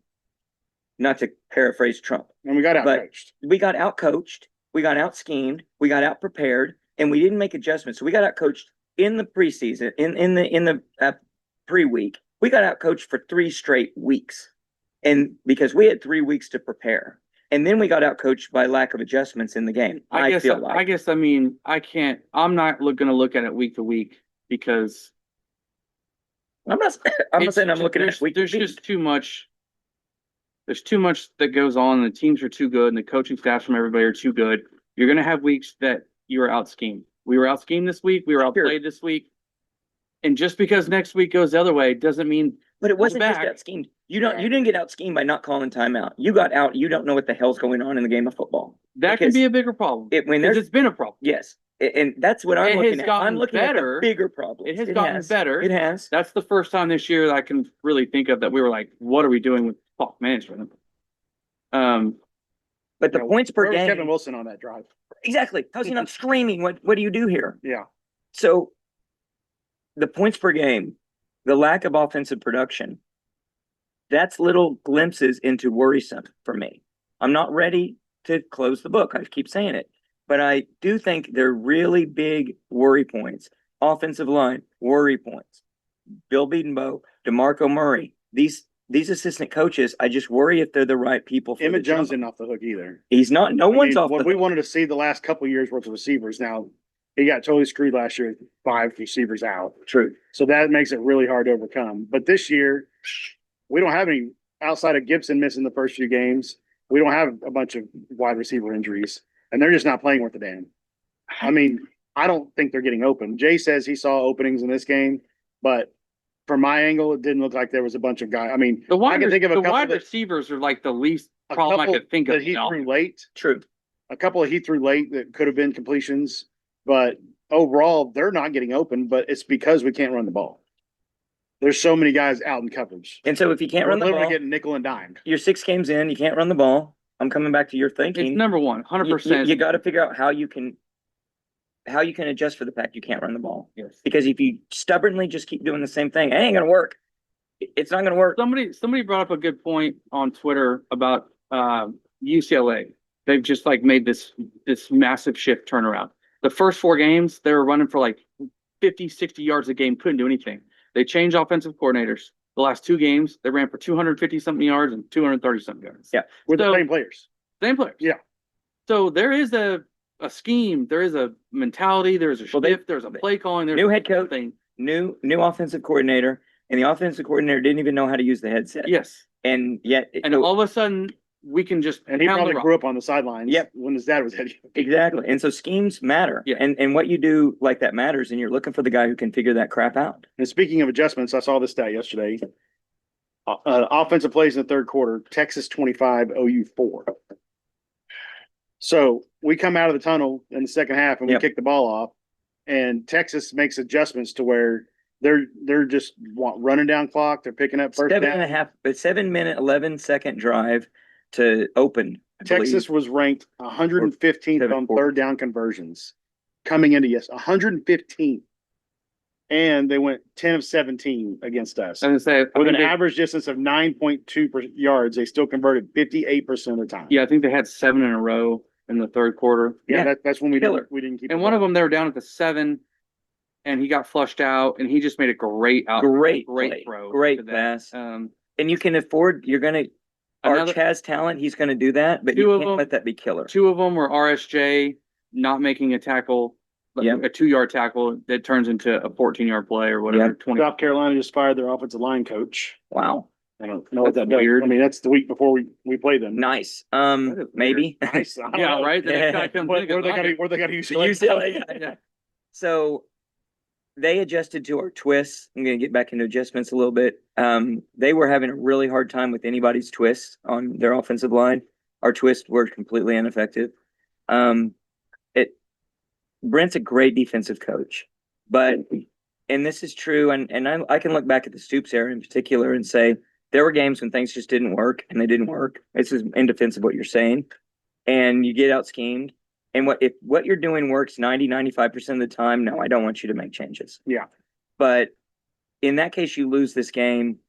Not to paraphrase Trump. and we got But outcoached. we got outcoached, we got out schemed, we got out prepared, and we didn't make adjustments. So we got outcoached in the preseason, in the pre-week. We got outcoached for 3 straight weeks, and because we had 3 weeks to prepare, and then we got outcoached by lack of adjustments in the game. I feel like. I mean, I can't. I'm not going to look at it week to week because I'm not saying I'm looking at it week to there's week. just too much. There's too much that goes on. The teams are too good, and the coaching staffs from everybody are too good. You're going to have weeks that you are out schemed. We were out schemed this week. We were outplayed this week. And just because next week goes the other way doesn't mean. But it wasn't just back. out schemed. You didn't get out schemed by not calling timeout. You got out. You don't know what the hell's going on in the game of football. That can be a bigger problem. It's been a problem. Yes, and that's what I'm looking at. I'm looking better. At the bigger problem. It has gotten better. It has. That's the first time this year that I can really think of that we were like, what are we doing with clock management? But the points per Where was game. Kevin Wilson on that drive? Exactly. How's he not screaming? What do you do here? Yeah. So the points per game, the lack of offensive production, that's little glimpses into worrisome for me. I'm not ready to close the book. I keep saying it. But I do think they're really big worry points. Offensive line, worry points. Bill Bedenbaugh, DeMarco Murray, these assistant coaches, I just worry if they're the right people for Emmett the job. Jones isn't off the hook either. He's not. No one's off the What we hook. wanted to see the last couple of years worth of receivers. Now, he got totally screwed last year with 5 receivers out. True. So that makes it really hard to overcome. But this year, we don't have any outside of Gibson missing the first few games. We don't have a bunch of wide receiver injuries, and they're just not playing worth a damn. I mean, I don't think they're getting open. Jay says he saw openings in this game, but from my angle, it didn't look like there was a bunch of guys. I mean, I can think of a couple wide receivers are like the least problem I could think of. that he threw late. True. A couple of he threw late that could have been completions, but overall, they're not getting open. But it's because we can't run the ball. There's so many guys out in coverage. And so if you can't We're run the literally ball, getting nickel and dimed. you're 6 games in, you can't run the ball. I'm coming back to your thinking. It's number one, 100%. You got to figure out how you can adjust for the fact you can't run the ball. Yes. Because if you stubbornly just keep doing the same thing, it ain't gonna work. It's not gonna work. Somebody brought up a good point on Twitter about UCLA. They've just like made this massive shift turnaround. The first 4 games, they were running for like 50, 60 yards a game, couldn't do anything. They changed offensive coordinators. The last 2 games, they ran for 250 something yards and 230 something yards. Yeah. With the So- same players. Same players. Yeah. So there is a a scheme. There is a mentality. There's a Well, shift. There's a play calling. There's New head coach, something. new offensive coordinator, and the offensive coordinator didn't even know how to use the headset. Yes. And yet, And all of a sudden, we can just And he pound the probably rock. grew up on the sidelines. Yep. When his dad was head coach. exactly. And so schemes matter. Yeah. And what you do like that matters, and you're looking for the guy who can figure that crap out. And speaking of adjustments, I saw this stat yesterday. Offensive plays in the third quarter, Texas 25, OU 4. So we come out of the tunnel in the second half and we Yep. kick the ball off, and Texas makes adjustments to where they're just running down clock. They're picking up first Seven down. and a half, but 7 minute, 11 second drive to open. I Texas believe. was ranked 115th on third down conversions coming into 115th. And they went 10 of 17 against us. I was gonna say, With an average distance of 9.2 yards, they still converted 58% of the time. yeah, I think they had 7 in a row in the third quarter. Yeah, Yeah. that's when we Killer. didn't keep. And the one of ball. them, they were down at the 7, and he got flushed out, and he just made a great Great great play, throw. great to that. pass. And you can afford. You're gonna. Arch Another has talent. He's going to do that, but Two you of can't them- let that be killer. 2 of them were RSJ not making a tackle, like Yep. a 2-yard tackle that turns into a 14-yard play or whatever. Yep. 20. South Carolina just fired their offensive line coach. Wow, I don't know what That's that does. weird. I mean, that's the week before we play them. nice. That is Maybe. Nice. I don't Yeah, know. right. The next guy comes Where in, and they goes, got "Okay." where they got to use The UCLA guy. Yeah. So they adjusted to our twists. I'm going to get back into adjustments a little bit. They were having a really hard time with anybody's twists on their offensive line. Our twists were completely ineffective. Brent's a great defensive coach, but, and this is true, and I can look back at the Stoops era in particular and say there were games when things just didn't work, and they didn't work. This is in defense of what you're saying, and you get out schemed. And if what you're doing works 90-95% of the time, no, I don't want you to make changes. Yeah. But in that case, you lose this game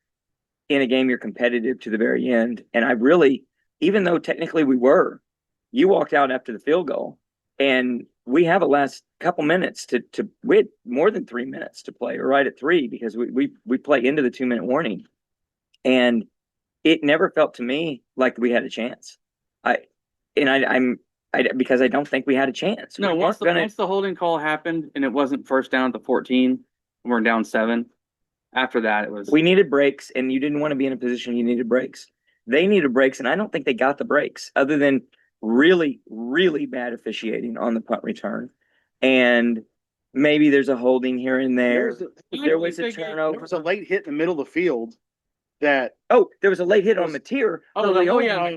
in a game you're competitive to the very end. And I really, even though technically we were, you walked out after the field goal, and we have a last couple minutes we had more than 3 minutes to play, or right at 3, because we play into the 2-minute warning. And it never felt to me like we had a chance. Because I don't think we had a chance. No, We once weren't the holding call happened and it wasn't first down at the 14, and we're down 7. After that, it was. we needed breaks, and you didn't want to be in a position you needed breaks. They needed breaks, and I don't think they got the breaks, other than really, really bad officiating on the punt return. And maybe there's a holding here and there. There was a There turnover. was a late hit in the middle of the field that Oh, there was a late hit on Mateer.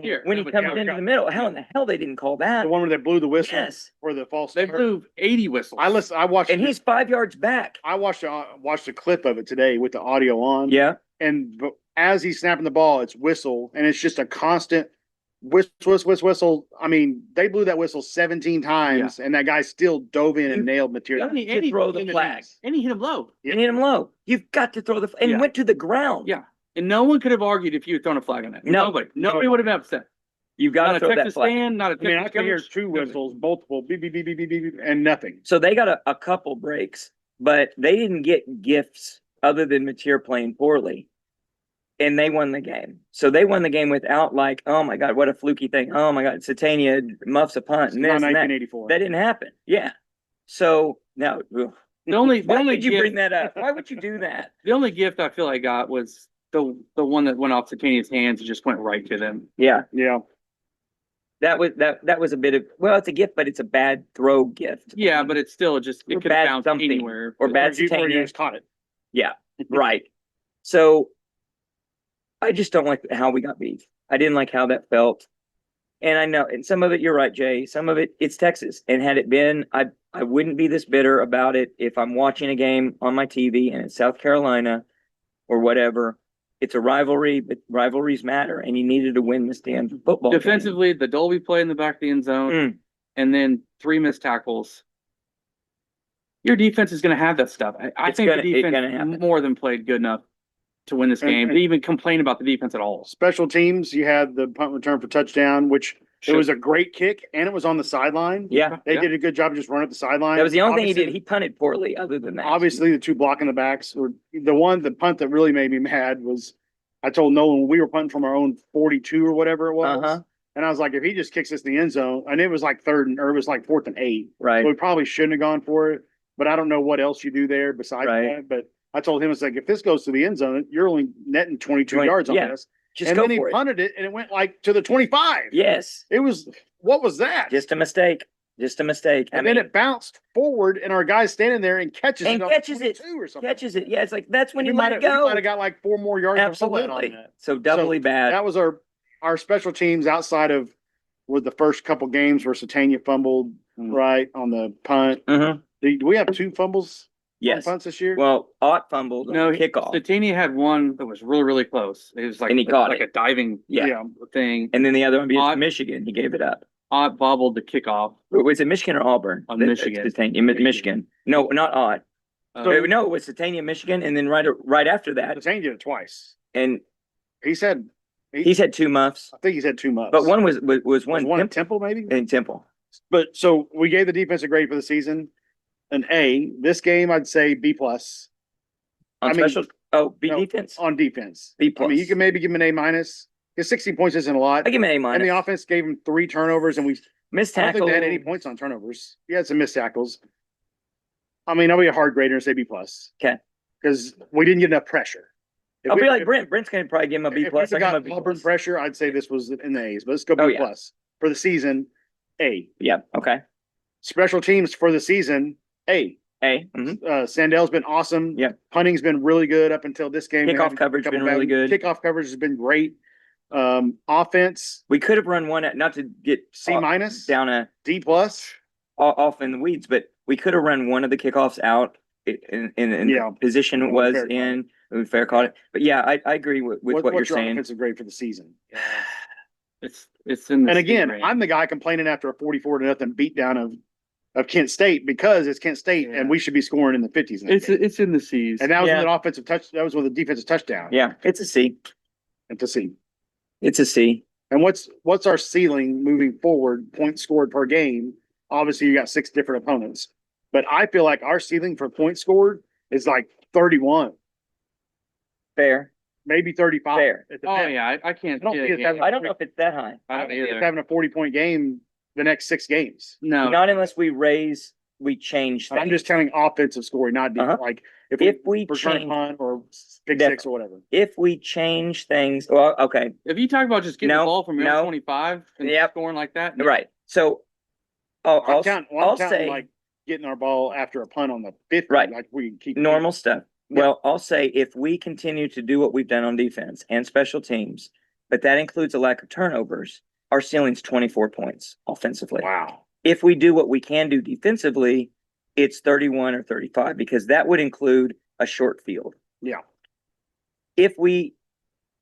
Here. When he comes into the middle. How in the hell they didn't call that? the one where they blew the whistle Yes. for the false They start. blew 80 whistles. I watched And he's 5 yards back. I watched a clip of it today with the audio on. Yeah. And as he's snapping the ball, it's whistle, and it's just a constant whistle. I mean, they blew that whistle 17 times, and that guy still dove in and nailed material. And he throw the flag. And he hit him low. You need him low. You've got to throw the and Yeah. went to the ground. Yeah. And no one could have argued if you had thrown a flag on that. No. Nobody would have been upset. You've got Not to a throw that Texas flag. fan, not a I mean, Texas I can hear coach. 2 whistles, multiple beep beep beep beep beep beep, and nothing. So they got a couple breaks, but they didn't get gifts other than Mateer playing poorly. And they won the game. So they won the game without like, oh my God, what a fluky thing. Oh my God, Satania muffs a punt It's and not this and that. 1984. That didn't happen. Yeah. So now, The why only would you gift, bring that up? Why would you do that? the only gift I feel I got was the one that went off Satania's hands and just went right to them. Yeah. Yeah. That was a bit of, well, it's a gift, but it's a bad throw gift. Yeah, but it's still just Or it could have bad bounced something. anywhere. Or bad Or you Satania. just caught it. Yeah. Right. So I just don't like how we got beat. I didn't like how that felt. And I know, and some of it, you're right, Jay. Some of it, it's Texas. And had it been, I wouldn't be this bitter about it if I'm watching a game on my TV and it's South Carolina or whatever. It's a rivalry, but rivalries matter, and you needed to win this damn football game. Defensively, the Dolby play in the back of the end zone, Mm. and then 3 missed tackles. Your defense is going to have that stuff. I think the gonna defense happen. more than played good enough to win this game. And- To even complain about the defense at all. Special teams, you had the punt return for touchdown, which it was a great kick, and it was on the sideline. Yeah. They Yeah. did a good job of just running up the sideline. That was the only thing he Obviously- did. He punted poorly other than that. Obviously, the 2 blocking the backs, or the punt that really made me mad was I told Nolan when we were punting from our own 42 or whatever it was. Uh-huh. And I was like, if he just kicks this in the end zone, and it was like 4th and 8. Right. So we probably shouldn't have gone for it. But I don't know what else you do there besides Right. that. But I told him, it's like, if this goes to the end zone, you're only netting 22 yards on yeah. this. Just And go then he for it. punted it, and it went like to the 25. Yes. It was, what was that? Just a mistake. Just a mistake. And then it bounced forward, and our guy's standing there and catches And it. on catches it. 22 or something. catches it. Yeah, it's like that's when We you might let have it go. we might have got like 4 more yards. Absolutely. On that. So doubly bad. That was our special teams outside of with the first couple games where Satania fumbled right on the punt. Mhm. Do we have 2 fumbles Yes. on punts this year? Well, Ott fumbled on No, the kickoff, Satini had one that was really, really close. It was like, And he caught like it. a diving Yeah. thing. and then the other one against Ott- Michigan, he gave it up. Ott bobbled the kickoff. Was it Michigan or Auburn? On Michigan. Michigan. No, not Ott. So- No, it was Satania, Michigan, and then right after that, Satania did it twice. and He said he's had 2 muffs, I think he's had 2 months. but one was was one one at Temple maybe. in Temple. But so we gave the defense a grade for the season, an A. This game I'd say B plus On I mean, special, B no, defense. on defense. B I mean, you plus. can maybe give him an A minus. Because 16 points isn't a lot. I give him an A And minus. the offense gave him 3 turnovers, and Missed I don't tackle. think they had any points on turnovers. He had some missed tackles. I mean, I'll be a hard grader and say B plus. Okay. Because we didn't get enough pressure. If I'll we- be like if- Brent. Brent's gonna probably give him a B If plus. we I give him a got B Auburn plus. pressure, I'd say this was in the A's, but let's go B Oh, yeah. plus. For the season, A. Yeah. Okay. Special teams for the season, A. A. Mhm. Sandell's been awesome. Yeah. Punting's been really good up until this game. We Kickoff had a coverage couple been really bad- good. Kickoff coverage has been great. Offense, We could have run one at, not to get C minus, down D plus. off in the weeds, but we could have run one of the kickoffs out in Yeah. the position it Well, was fair caught in. Fair caught it. But yeah, I agree with what you're What's your saying. offensive grade for the season? It's in the And C again, grade. I'm the guy complaining after a 44-0 beatdown of Kent State because it's Kent State Yeah. and we should be scoring in the 50s. in that game. It's in the C's. And that was Yeah. with an offensive touch. That was with a defensive touchdown. Yeah, it's a C. And to see. It's a C. And what's our ceiling moving forward? Points scored per game. Obviously, you got 6 different opponents, but I feel like our ceiling for points scored is like 31, Fair. maybe 35. Fair. It Oh depends. yeah, I can't I don't see think it. it's having- I don't know if it's that high. I don't think it's either. having a 40-point game the next 6 games. No, Not unless we change I'm things. just counting offensive scoring, not Uh-huh. like if If we we return a change, punt or pick Definitely. 6 or whatever. if we change things, well, okay, if you talk about just getting No, the ball from your no. own 25 and Yep. scoring like that, no. right. So I'll I'm counting I'll say like getting our ball after a punt on the 50. Right. Like we keep normal stuff. Yeah. Well, I'll say if we continue to do what we've done on defense and special teams, but that includes a lack of turnovers, our ceiling's 24 points offensively. Wow. If we do what we can do defensively, it's 31 or 35 because that would include a short field. Yeah. If we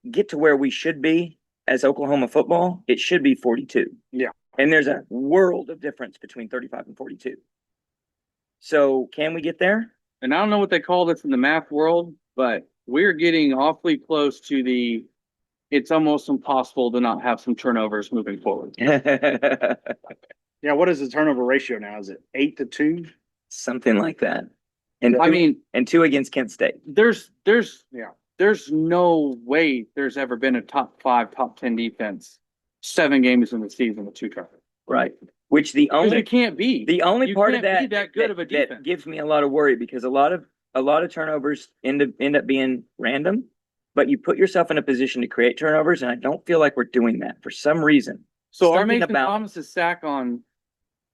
get to where we should be as Oklahoma football, it should be 42. Yeah. And there's a world of difference between 35 and 42. So can we get there? And I don't know what they call this in the math world, but we're getting awfully close to the. It's almost impossible to not have some turnovers moving forward. Yeah. What is the turnover ratio now? Is it 8-2? Something like that. And I mean, and 2 against Kent State. there's Yeah. there's no way there's ever been a top 5, top 10 defense 7 games in the season with 2 turnovers. Right. Which the Because only it can't be. the only You part of can't be that that good of a that defense. gives me a lot of worry because a lot of turnovers end up being random, but you put yourself in a position to create turnovers, and I don't feel like we're doing that for some reason. So our something Mason about- Thomas's sack on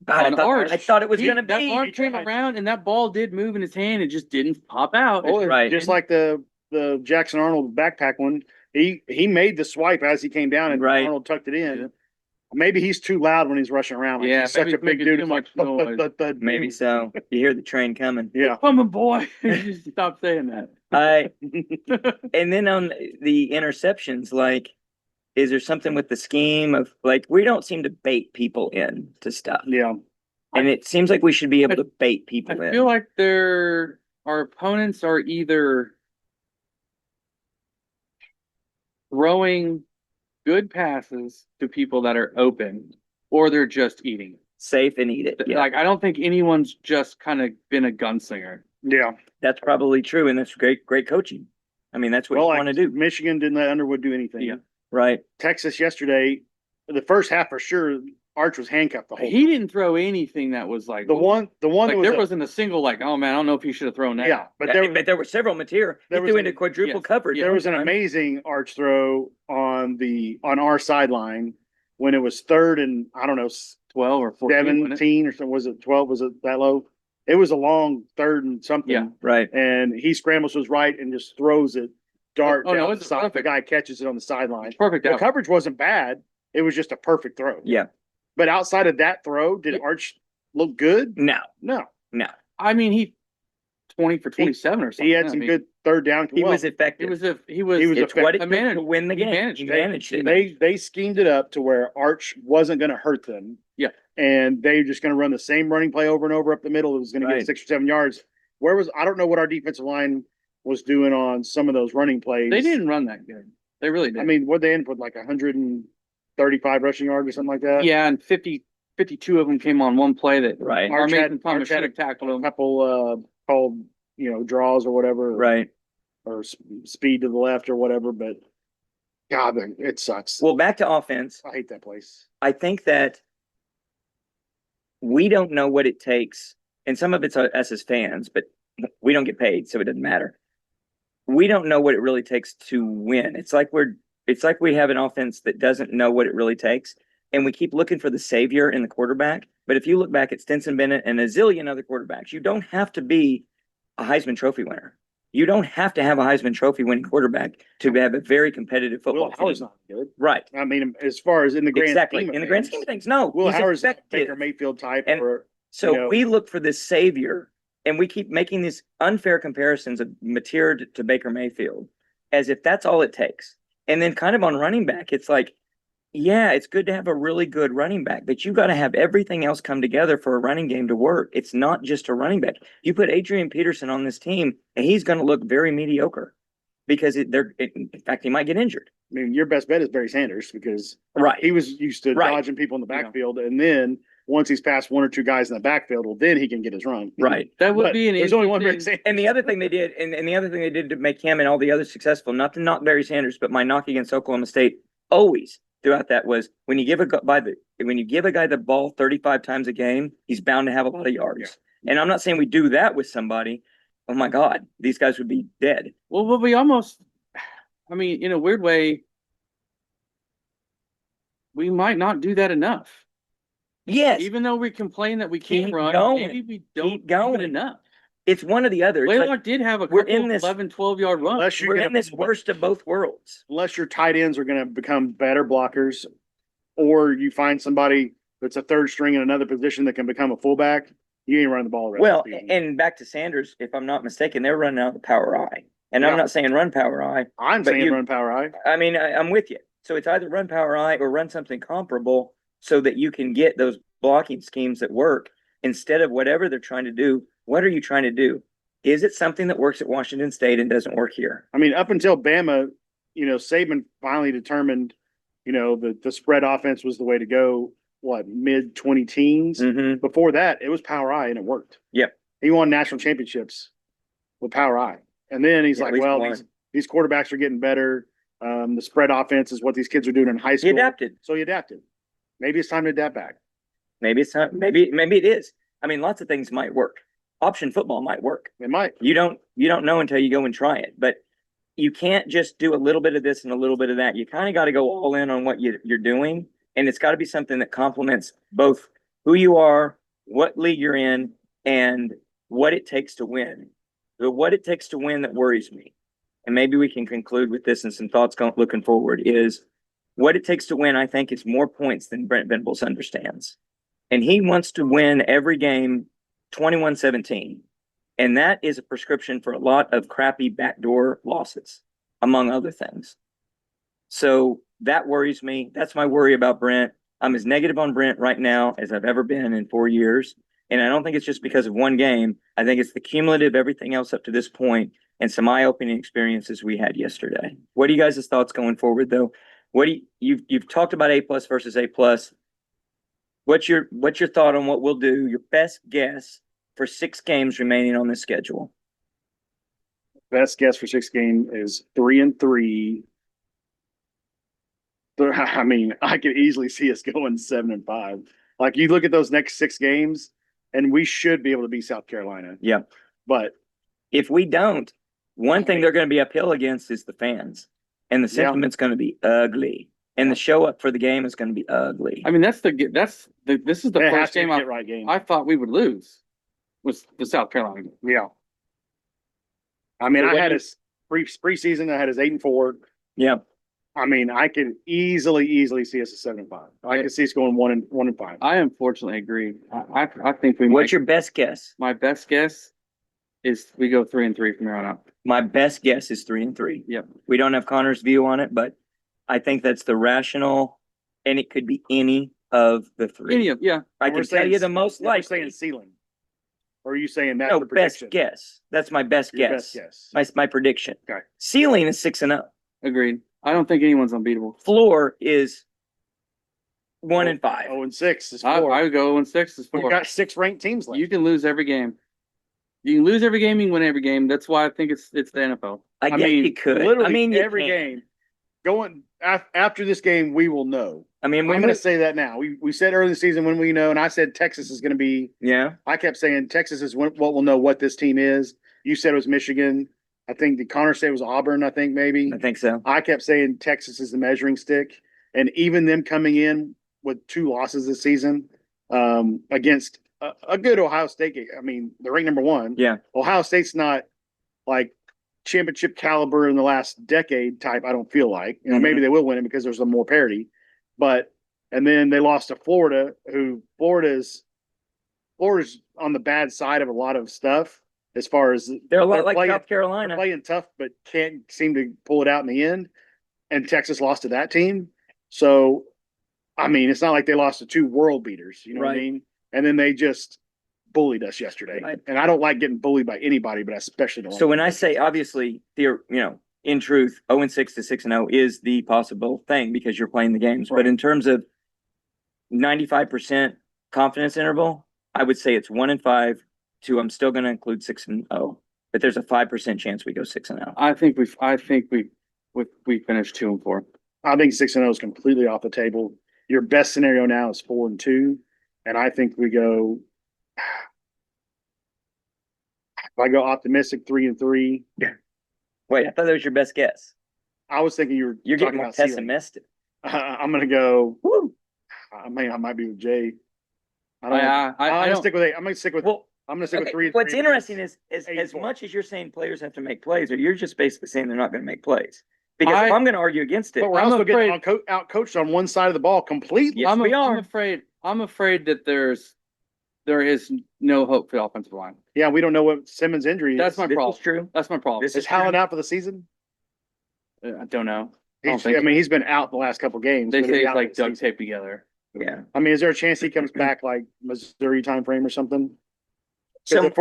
God, Arch, I thought it was he- gonna that be. arm came around and that ball did move in his hand. It just didn't pop out. Oh, right. Just like the Jackson Arnold backpack one, he made the swipe as he came down and Right. Arnold tucked it in. Yeah. Maybe he's too loud when he's rushing around. Like Yeah, he's such maybe a big making dude. too It's like, much noise. Maybe so. You hear the train coming. Yeah. Come on, boy. Just stop saying that. And then on the interceptions, like, is there something with the scheme of like we don't seem to bait people in to stuff, Yeah. and it seems like we should be able to bait people I in. feel like our opponents are either throwing good passes to people that are open, or they're just eating. Safe and eat it. Yeah, Like I don't think anyone's just kind of been a gunslinger. Yeah. that's probably true, and that's great coaching. I mean, that's what Well, you like want to do, Michigan didn't let Underwood do anything. Yeah. right? Texas yesterday, the first half for sure, Arch was handcuffed the whole He didn't throw anything that was like The one like that was there wasn't a single like, oh man, I don't know if he should have thrown that. yeah, but There were several material. He there was threw an- into quadruple yes, coverage. yeah. there was an one time. amazing Arch throw on our sideline when it was third and I don't know 12 or 14. wasn't it? 17 or something. Was it 12? Was it that low? It was a long third and something. Yeah. Right. And he scrambles to his right and just throws it dart Oh, no, down it's the side. The perfect. guy catches it on the sideline. Perfect The out. coverage wasn't bad. It was just a perfect throw. Yeah. But outside of that throw, did Yeah. Arch look good? No. No. No. I mean, he 20 for 27 or something. He had I some mean, good third down. He Well, was effective. he was It's what it a took manager. to win the He game. managed He it. managed it. they schemed it up to where Arch wasn't going to hurt them. Yeah. And they just going to run the same running play over and over up the middle. It was going to Right. get 6 or 7 yards. I don't know what our defensive line was doing on some of those running plays. They didn't run that good. They really did. I mean, what they end with like 135 rushing yards or something like that. yeah, and 52 of them came on one play that Right. our Arch Mason had- Thomas Arch had should have tackled A him. couple called draws or whatever, Right. or speed to the left or whatever. But God, it sucks. Well, back to offense. I hate that place. I think that we don't know what it takes, and some of it's us as fans, but we don't get paid, so it doesn't matter. We don't know what it really takes to win. It's like we have an offense that doesn't know what it really takes, and we keep looking for the savior in the quarterback. But if you look back at Stinson Bennett and a zillion other quarterbacks, you don't have to be a Heisman Trophy winner. You don't have to have a Heisman Trophy winning quarterback to have a very competitive football Will Howard's team. not good. Right. I mean, as far as in the grand Exactly. scheme In of the grand things, scheme of things, no. Will he's Howard's effective. Baker Mayfield type, And- or So we look for this savior, and we keep making these unfair comparisons of Mateer to Baker Mayfield as if that's all it takes. And then kind of on running back, it's like, yeah, it's good to have a really good running back, but you got to have everything else come together for a running game to work. It's not just a running back. You put Adrian Peterson on this team, and he's going to look very mediocre because in fact, he might get injured. I mean, your best bet is Barry Sanders because Right. he was used to Right. dodging people in the backfield, and then once he's passed one or two guys in the backfield, well, then he can get his run. Right. That would But be an there's only one Barry interesting- Sanders. And the other thing they did, and the other thing they did to make him and all the others successful, not to knock Barry Sanders, but my knock against Oklahoma State always throughout that was when you give a guy the ball 35 times a game, he's bound to have a lot of yards. And I'm not saying we do that with somebody. Oh my God, these guys would be dead. Well, we almost, I mean, in a weird way, we might not do that enough. Yes, Even though we complain that we can't Keep run, going. maybe we don't Keep do going. it enough. it's one or the other. It's Blaylock like did have a we're couple in of this- 11, 12-yard runs. Unless you're we're gonna, in this worst of both worlds. unless your tight ends are going to become better blockers, or you find somebody that's a third string in another position that can become a fullback, you ain't running the ball. the rest Well, of the season. and back to Sanders, if I'm not mistaken, they're running out the power I. And Yeah. I'm not saying run power I. I'm but saying you- run power I. I mean, I'm with you. So it's either run power I or run something comparable so that you can get those blocking schemes that work instead of whatever they're trying to do. What are you trying to do? Is it something that works at Washington State and doesn't work here? I mean, up until Bama, Saban finally determined, the spread offense was the way to go. What, mid 20 teens? Mm-hmm. Before that, it was power I, and it worked. Yep. He won national championships with power I, and then he's Yeah, at like, least well, one. these quarterbacks are getting better. The spread offense is what these kids are doing in high He school. adapted. So he adapted. Maybe it's time to adapt back. Maybe it's not. Maybe it is. I mean, lots of things might work. Option football might work. It might. You don't know until you go and try it. But you can't just do a little bit of this and a little bit of that. You kind of got to go all in on what you're doing, and it's got to be something that complements both who you are, what league you're in, and what it takes to win. The what it takes to win that worries me, and maybe we can conclude with this and some thoughts looking forward is what it takes to win. I think it's more points than Brent Venables understands, and he wants to win every game 21-17. And that is a prescription for a lot of crappy backdoor losses, among other things. So that worries me. That's my worry about Brent. I'm as negative on Brent right now as I've ever been in 4 years. And I don't think it's just because of one game. I think it's the cumulative everything else up to this point and some eye-opening experiences we had yesterday. What are you guys' thoughts going forward, though? You've talked about A+ versus A+. What's your thought on what we'll do? Your best guess for 6 games remaining on this schedule? Best guess for 6 game is 3-3. I mean, I could easily see us going 7-5. Like you look at those next 6 games, and we should be able to beat South Carolina. Yeah. But If we don't, one thing they're going to be uphill against is the fans, and the Yeah. sentiment's going to be ugly, and the show up for the game is going to be ugly. I mean, this is the it has first to be game a get right game. I thought we would lose was the South Carolina game. Yeah. I mean, So I what had do you- his preseason. I had his 8-4. Yeah. I mean, I can easily see us at 7-5. I can see us going 1-5. I unfortunately agree. I think we What's might. your best guess? My best guess is we go 3-3 from here on out. My best guess is 3-3. Yep. We don't have Connor's view on it, but I think that's the rational, and it could be any of the three. Yeah. I And we're can tell saying- you the most We're saying likely. ceiling. Or are you saying that's No, the prediction? best guess. That's my best Your guess. best guess. My prediction. Okay. Ceiling is 6-0. Agreed. I don't think anyone's unbeatable. Floor is 1-5. 0-6 is I 4. would go 0-6 is We've 4. got 6 ranked teams left. You can lose every game. You can lose every game. You can win every game. That's why I think it's the NFL. I guess mean, you could. Literally I mean, you every can. game. Going after this game, we will know. I mean, I'm we going to might. say that now. We said early in the season when we know, and I said Texas is going to be. Yeah. I kept saying Texas is what we'll know what this team is. You said it was Michigan. I think the Connor said it was Auburn. I think maybe. I think so. I kept saying Texas is the measuring stick, and even them coming in with 2 losses this season against a good Ohio State. I mean, they're ranked number 1. Yeah. Ohio State's not like championship caliber in the last decade type. I don't feel like, maybe they will win it because there's some more parity, and then they lost to Florida, who Florida's on the bad side of a lot of stuff as far as They're a lot like playing, South they're Carolina. playing tough, but can't seem to pull it out in the end. And Texas lost to that team. So, I mean, it's not like they lost to 2 world beaters, you know what I Right. mean? And then they just bullied us yesterday. Right. And I don't like getting bullied by anybody, but I especially don't. So like when I say obviously, in truth, 0-6 to 6-0 is the possible thing because you're playing the games. Right. But in terms of 95% confidence interval, I would say it's 1-5 to I'm still going to include 6-0, but there's a 5% chance we go 6-0. I think we finished 2-4. I think 6-0 is completely off the table. Your best scenario now is 4-2, and I think we go. If I go optimistic 3-3, Wait, I thought that was your best guess. I was thinking you're You're talking getting more about ceiling. pessimistic. I'm gonna go. Woo. I might be with Jay. I don't. I I'm gonna don't. stick with 8. I'm gonna stick with. Well, I'm gonna stick with okay, 3. what's interesting is as 8-4. much as you're saying players have to make plays, or you're just basically saying they're not going to make plays. Because if I- I'm going to argue against it, But we're I'm also getting afraid- out coached on one side of the ball completely. Yes, we are. I'm afraid that there is no hope for the offensive line. Yeah, we don't know what Simmons' injury That's is. my this problem. is true. That's my problem. This Is Howland out for the season? I don't know. I don't He's, think I mean, he's been out the last couple games. They but say he's it's out like for the duct season. tape together. Yeah. I mean, is there a chance he comes back like Missouri time frame or something? So Because if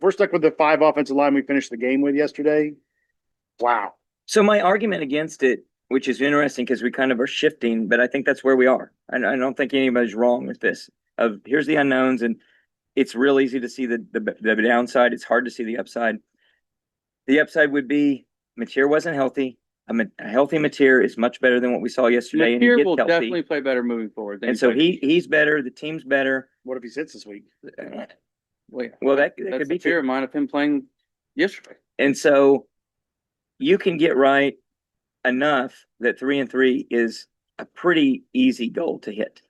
we're stuck with the 5 offensive line we finished the game with yesterday, wow. So my argument against it, which is interesting because we kind of are shifting, but I think that's where we are. I don't think anybody's wrong with this. Of here's the unknowns, and it's real easy to see the downside. It's hard to see the upside. The upside would be Mateer wasn't healthy. A healthy Mateer is much better than what we saw yesterday, and he Mateer gets will healthy. definitely play better moving forward. than And so played. he's better. The team's better. What if he sits this week? Wait, Well, that that's could be a fear true. of mine of him playing yesterday. And so you can get right enough that 3-3 is a pretty easy goal to hit.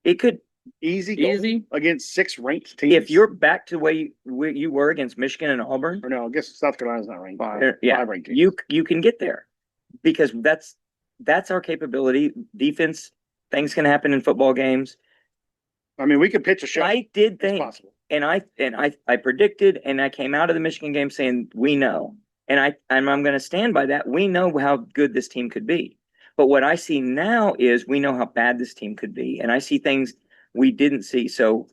It could, Easy goal Easy. against 6 ranked teams. if you're back to where you were against Michigan and Auburn, or no, I guess South Carolina's not ranked. 5. yeah, 5 ranked teams. you can get there because that's our capability. Defense, things can happen in football games. I mean, we could pitch a show. I did It's think, possible. and I predicted, and I came out of the Michigan game saying we know, and I'm going to stand by that. We know how good this team could be, but what I see now is we know how bad this team could be, and I see things we didn't see. So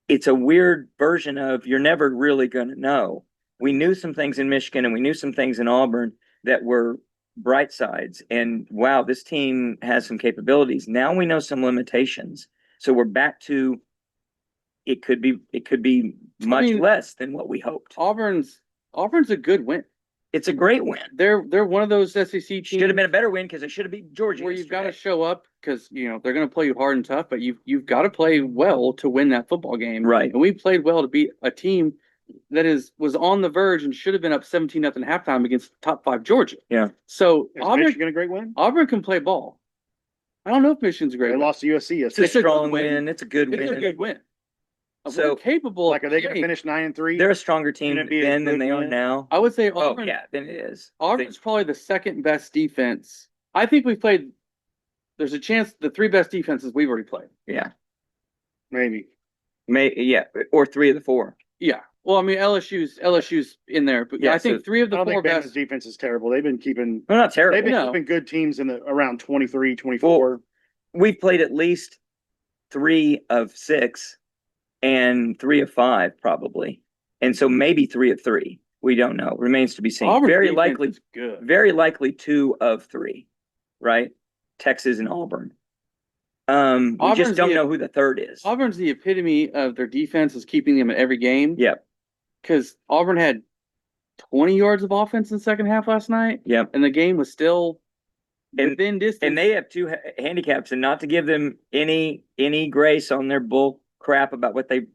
it's a weird version of you're never really going to know. We knew some things in Michigan, and we knew some things in Auburn that were bright sides, and wow, this team has some capabilities. Now we know some limitations. So we're back to it could be much mean, less than what we hoped. Auburn's a good win. It's a great win. They're one of those SEC teams. Should have been a better win because they should have beat Georgia. Where you've got to yesterday. show up because they're going to play you hard and tough, but you've got to play well to win that football game. Right. And we played well to beat a team that was on the verge and should have been up 17-0 halftime against top 5 Georgia. Yeah. So Is Michigan a great win? Auburn can play ball. I don't know if Michigan's a great They win. lost to USC. It's a strong good win. win. It's a good It's win. a good win. So, We're capable. Like, are they going to Hey, finish 9-3? They're a stronger team Gonna be a then than good they are win. now. I would say Oh Auburn. yeah, then it is. Auburn's probably the second best defense. I think we played. There's a chance the 3 best defenses we've already played. Yeah, Maybe. yeah, or 3 of the 4. Yeah. Well, I mean LSU's in there, but Yeah, I think so 3 of I the don't 4 think Bama's best. defense is terrible. They've been keeping Well, not terrible. they've been No. keeping good teams in the around 23, 24. We've played at least 3 of 6 and 3 of 5 probably, and so maybe 3 of 3. We don't know. Remains to be seen. Auburn's Very defense likely, is good. very likely 2 of 3, right? Texas and Auburn. We Auburn's just don't the- know who the third is. Auburn's the epitome of their defense is keeping them in every game. Yep, Because Auburn had 20 yards of offense in the second half last night, yep. and the game was still And- within distance. And they have 2 handicaps, and not to give them any grace on their bull crap about what they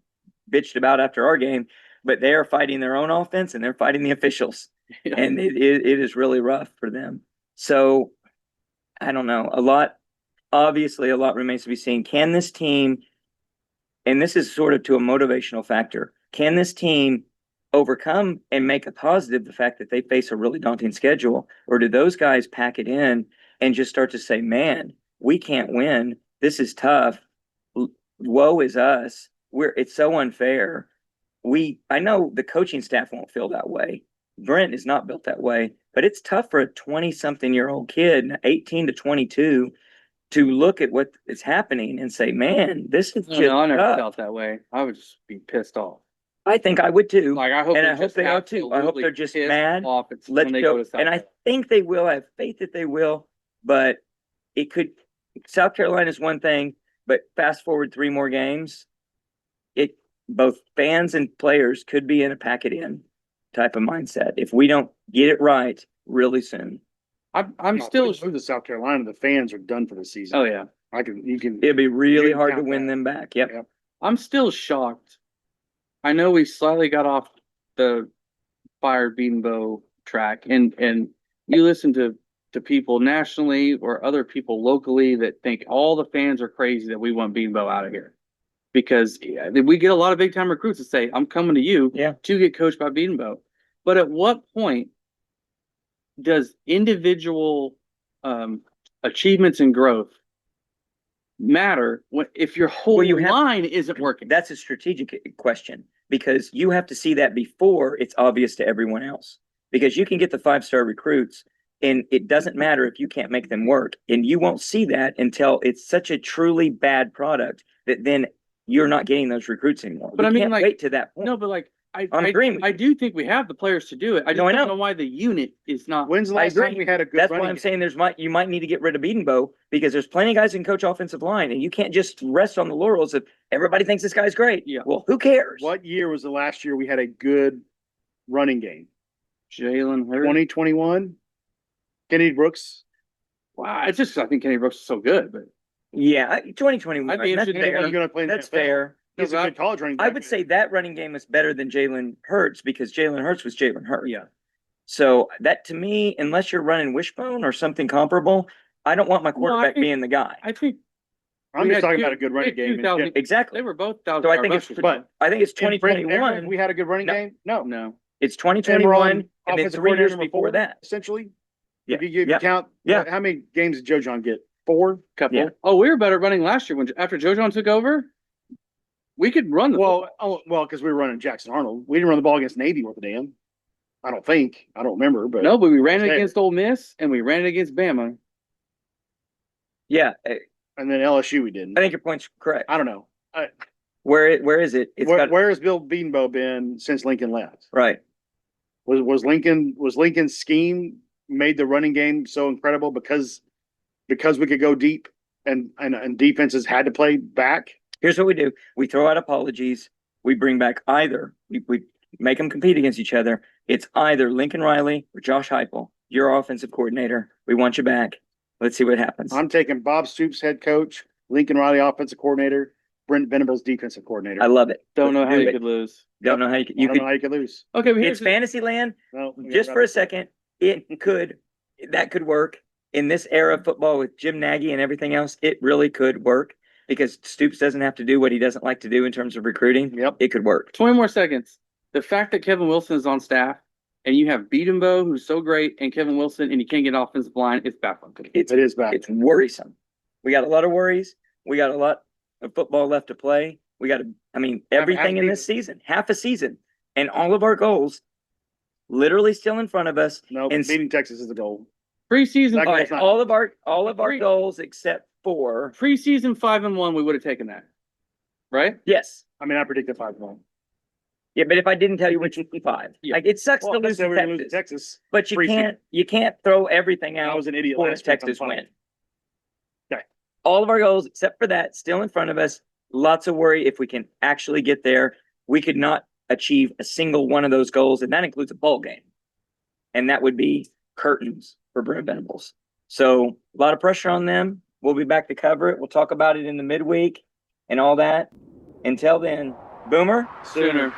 bitched about after our game, but they are fighting their own offense and they're fighting the officials, Yeah. and it is really rough for them. So I don't know. Obviously, a lot remains to be seen. Can this team, and this is sort of to a motivational factor, can this team overcome and make a positive the fact that they face a really daunting schedule, or do those guys pack it in and just start to say, man, we can't win. This is tough. Woe is us. It's so unfair. I know the coaching staff won't feel that way. Brent is not built that way, but it's tough for a 20-something-year-old kid, 18 to 22, to look at what is happening and say, man, this is just No, I never tough. felt that way. I would just be pissed off. I think I would too. Like I hope, And they're I hope just they are too. I hope absolutely they're just pissed mad. off at Let's when they go. to South And I Carolina. think they will. I have faith that they will, but it could. South Carolina is one thing, but fast forward 3 more games, both fans and players could be in a pack it in type of mindset if we don't get it right really soon. I'm still. Move to South Carolina. The fans are done for the season. Oh yeah, You can. It'd be really You hard to count win that. them back. Yep. Yep. I'm still shocked. I know we slightly got off the fired Beanbow track, and you listen to people nationally or other people locally that think all the fans are crazy that we want Beanbow out of here. Because we get a lot of big time recruits that say, I'm coming to you Yeah. to get coached by Beanbow. But at what point does individual achievements and growth matter if your whole line isn't working? That's a strategic question, because you have to see that before it's obvious to everyone else. Because you can get the 5-star recruits and it doesn't matter if you can't make them work. And you won't see that until it's such a truly bad product that then you're not getting those recruits anymore. But We I mean, can't like, wait to that point. No, but like I'm agreeing with I you. do think we have the players to do it. I just No, I don't know. know why the unit is not. When's the I last time agree. we had a good That's why running I'm game? saying you might need to get rid of Bedenbow, because there's plenty of guys who can coach offensive line, and you can't just rest on the laurels if everybody thinks this guy's great. Yeah. Well, who cares? What year was the last year we had a good running game? Jalen Hurts. 2021? Kennedy Brooks? Wow, it's just I think Kenny Brooks is so good, but Yeah, 2021. I'd be That's interested in fair. Who's gonna play in the That's NFL? fair. He's a good college running I back. would say that running game is better than Jalen Hurts, because Jalen Hurts was Jalen Hurts. yeah. So that, to me, unless you're running wishbone or something comparable, I don't want my quarterback think- being the guy. I think I'm we just had talking two- about a good running we had game. 2,000 Exactly. they were both So I 1,000-yard think it's rushers. But I think it's in Everett, 2021. we had a good running No. game? No. no. It's And we're 2021, on and then offensive 3 years coordinator number before 4, that. essentially. Yeah. If you Yeah. count, Yeah. how many games did Joe John get? 4? Couple. Yeah. Oh, we were better running last year when after Joe John took over. We could run the football. Because we were running Jackson Arnold. We didn't run the ball against Navy worth a damn. I don't think. I don't remember, but No, but we ran it There. against Ole Miss and we ran it against Bama. Yeah, and then LSU we didn't. I think your point's correct. I don't know. Where is it? It's got Where has Bill Bedenbaugh been since Lincoln left? right. Was Lincoln's scheme made the running game so incredible because we could go deep and defenses had to play back? Here's what we do: we throw out apologies. We bring back either we make them compete against each other. It's either Lincoln Riley or Josh Heupel, your offensive coordinator. We want you back. Let's see what happens. I'm taking Bob Stoops, head coach, Lincoln Riley, offensive coordinator, Brent Venables, defensive coordinator. I love it. Don't know Let's how do you it. could lose. Don't know how you could. I You don't could. know how you could lose. Okay, but It's fantasy land. No, Just for a second, that could work in this era of football with Jim Nagy and everything else. It really could work because Stoops doesn't have to do what he doesn't like to do in terms of recruiting. Yep. It could work. 20 more seconds. The fact that Kevin Wilson is on staff and you have Beatenbow, who's so great, and Kevin Wilson, and you can't get offensive line, it's baffling. It's It is bad. It's worrisome. We got a lot of worries. We got a lot of football left to play. We got to, everything in this season, half a season, and all of our goals literally still in front of us. No, and beating Texas is the goal. Preseason, That All goal's right, not- all of our Three- goals except for preseason 5-1, we would have taken that, right? yes. I mean, I predicted 5-1. Yeah, but if I didn't tell you which 5, Yeah. like it sucks Well, to I lose said to we're gonna lose to Texas, Texas. but you preseason. can't throw everything I out was an idiot for last week. I'm Texas fine. win. Okay. All of our goals except for that still in front of us. Lots of worry if we can actually get there. We could not achieve a single one of those goals, and that includes a bowl game, and that would be curtains for Brent Venables. So a lot of pressure on them. We'll be back to cover it. We'll talk about it in the midweek and all that. Until then, Boomer. Sooner.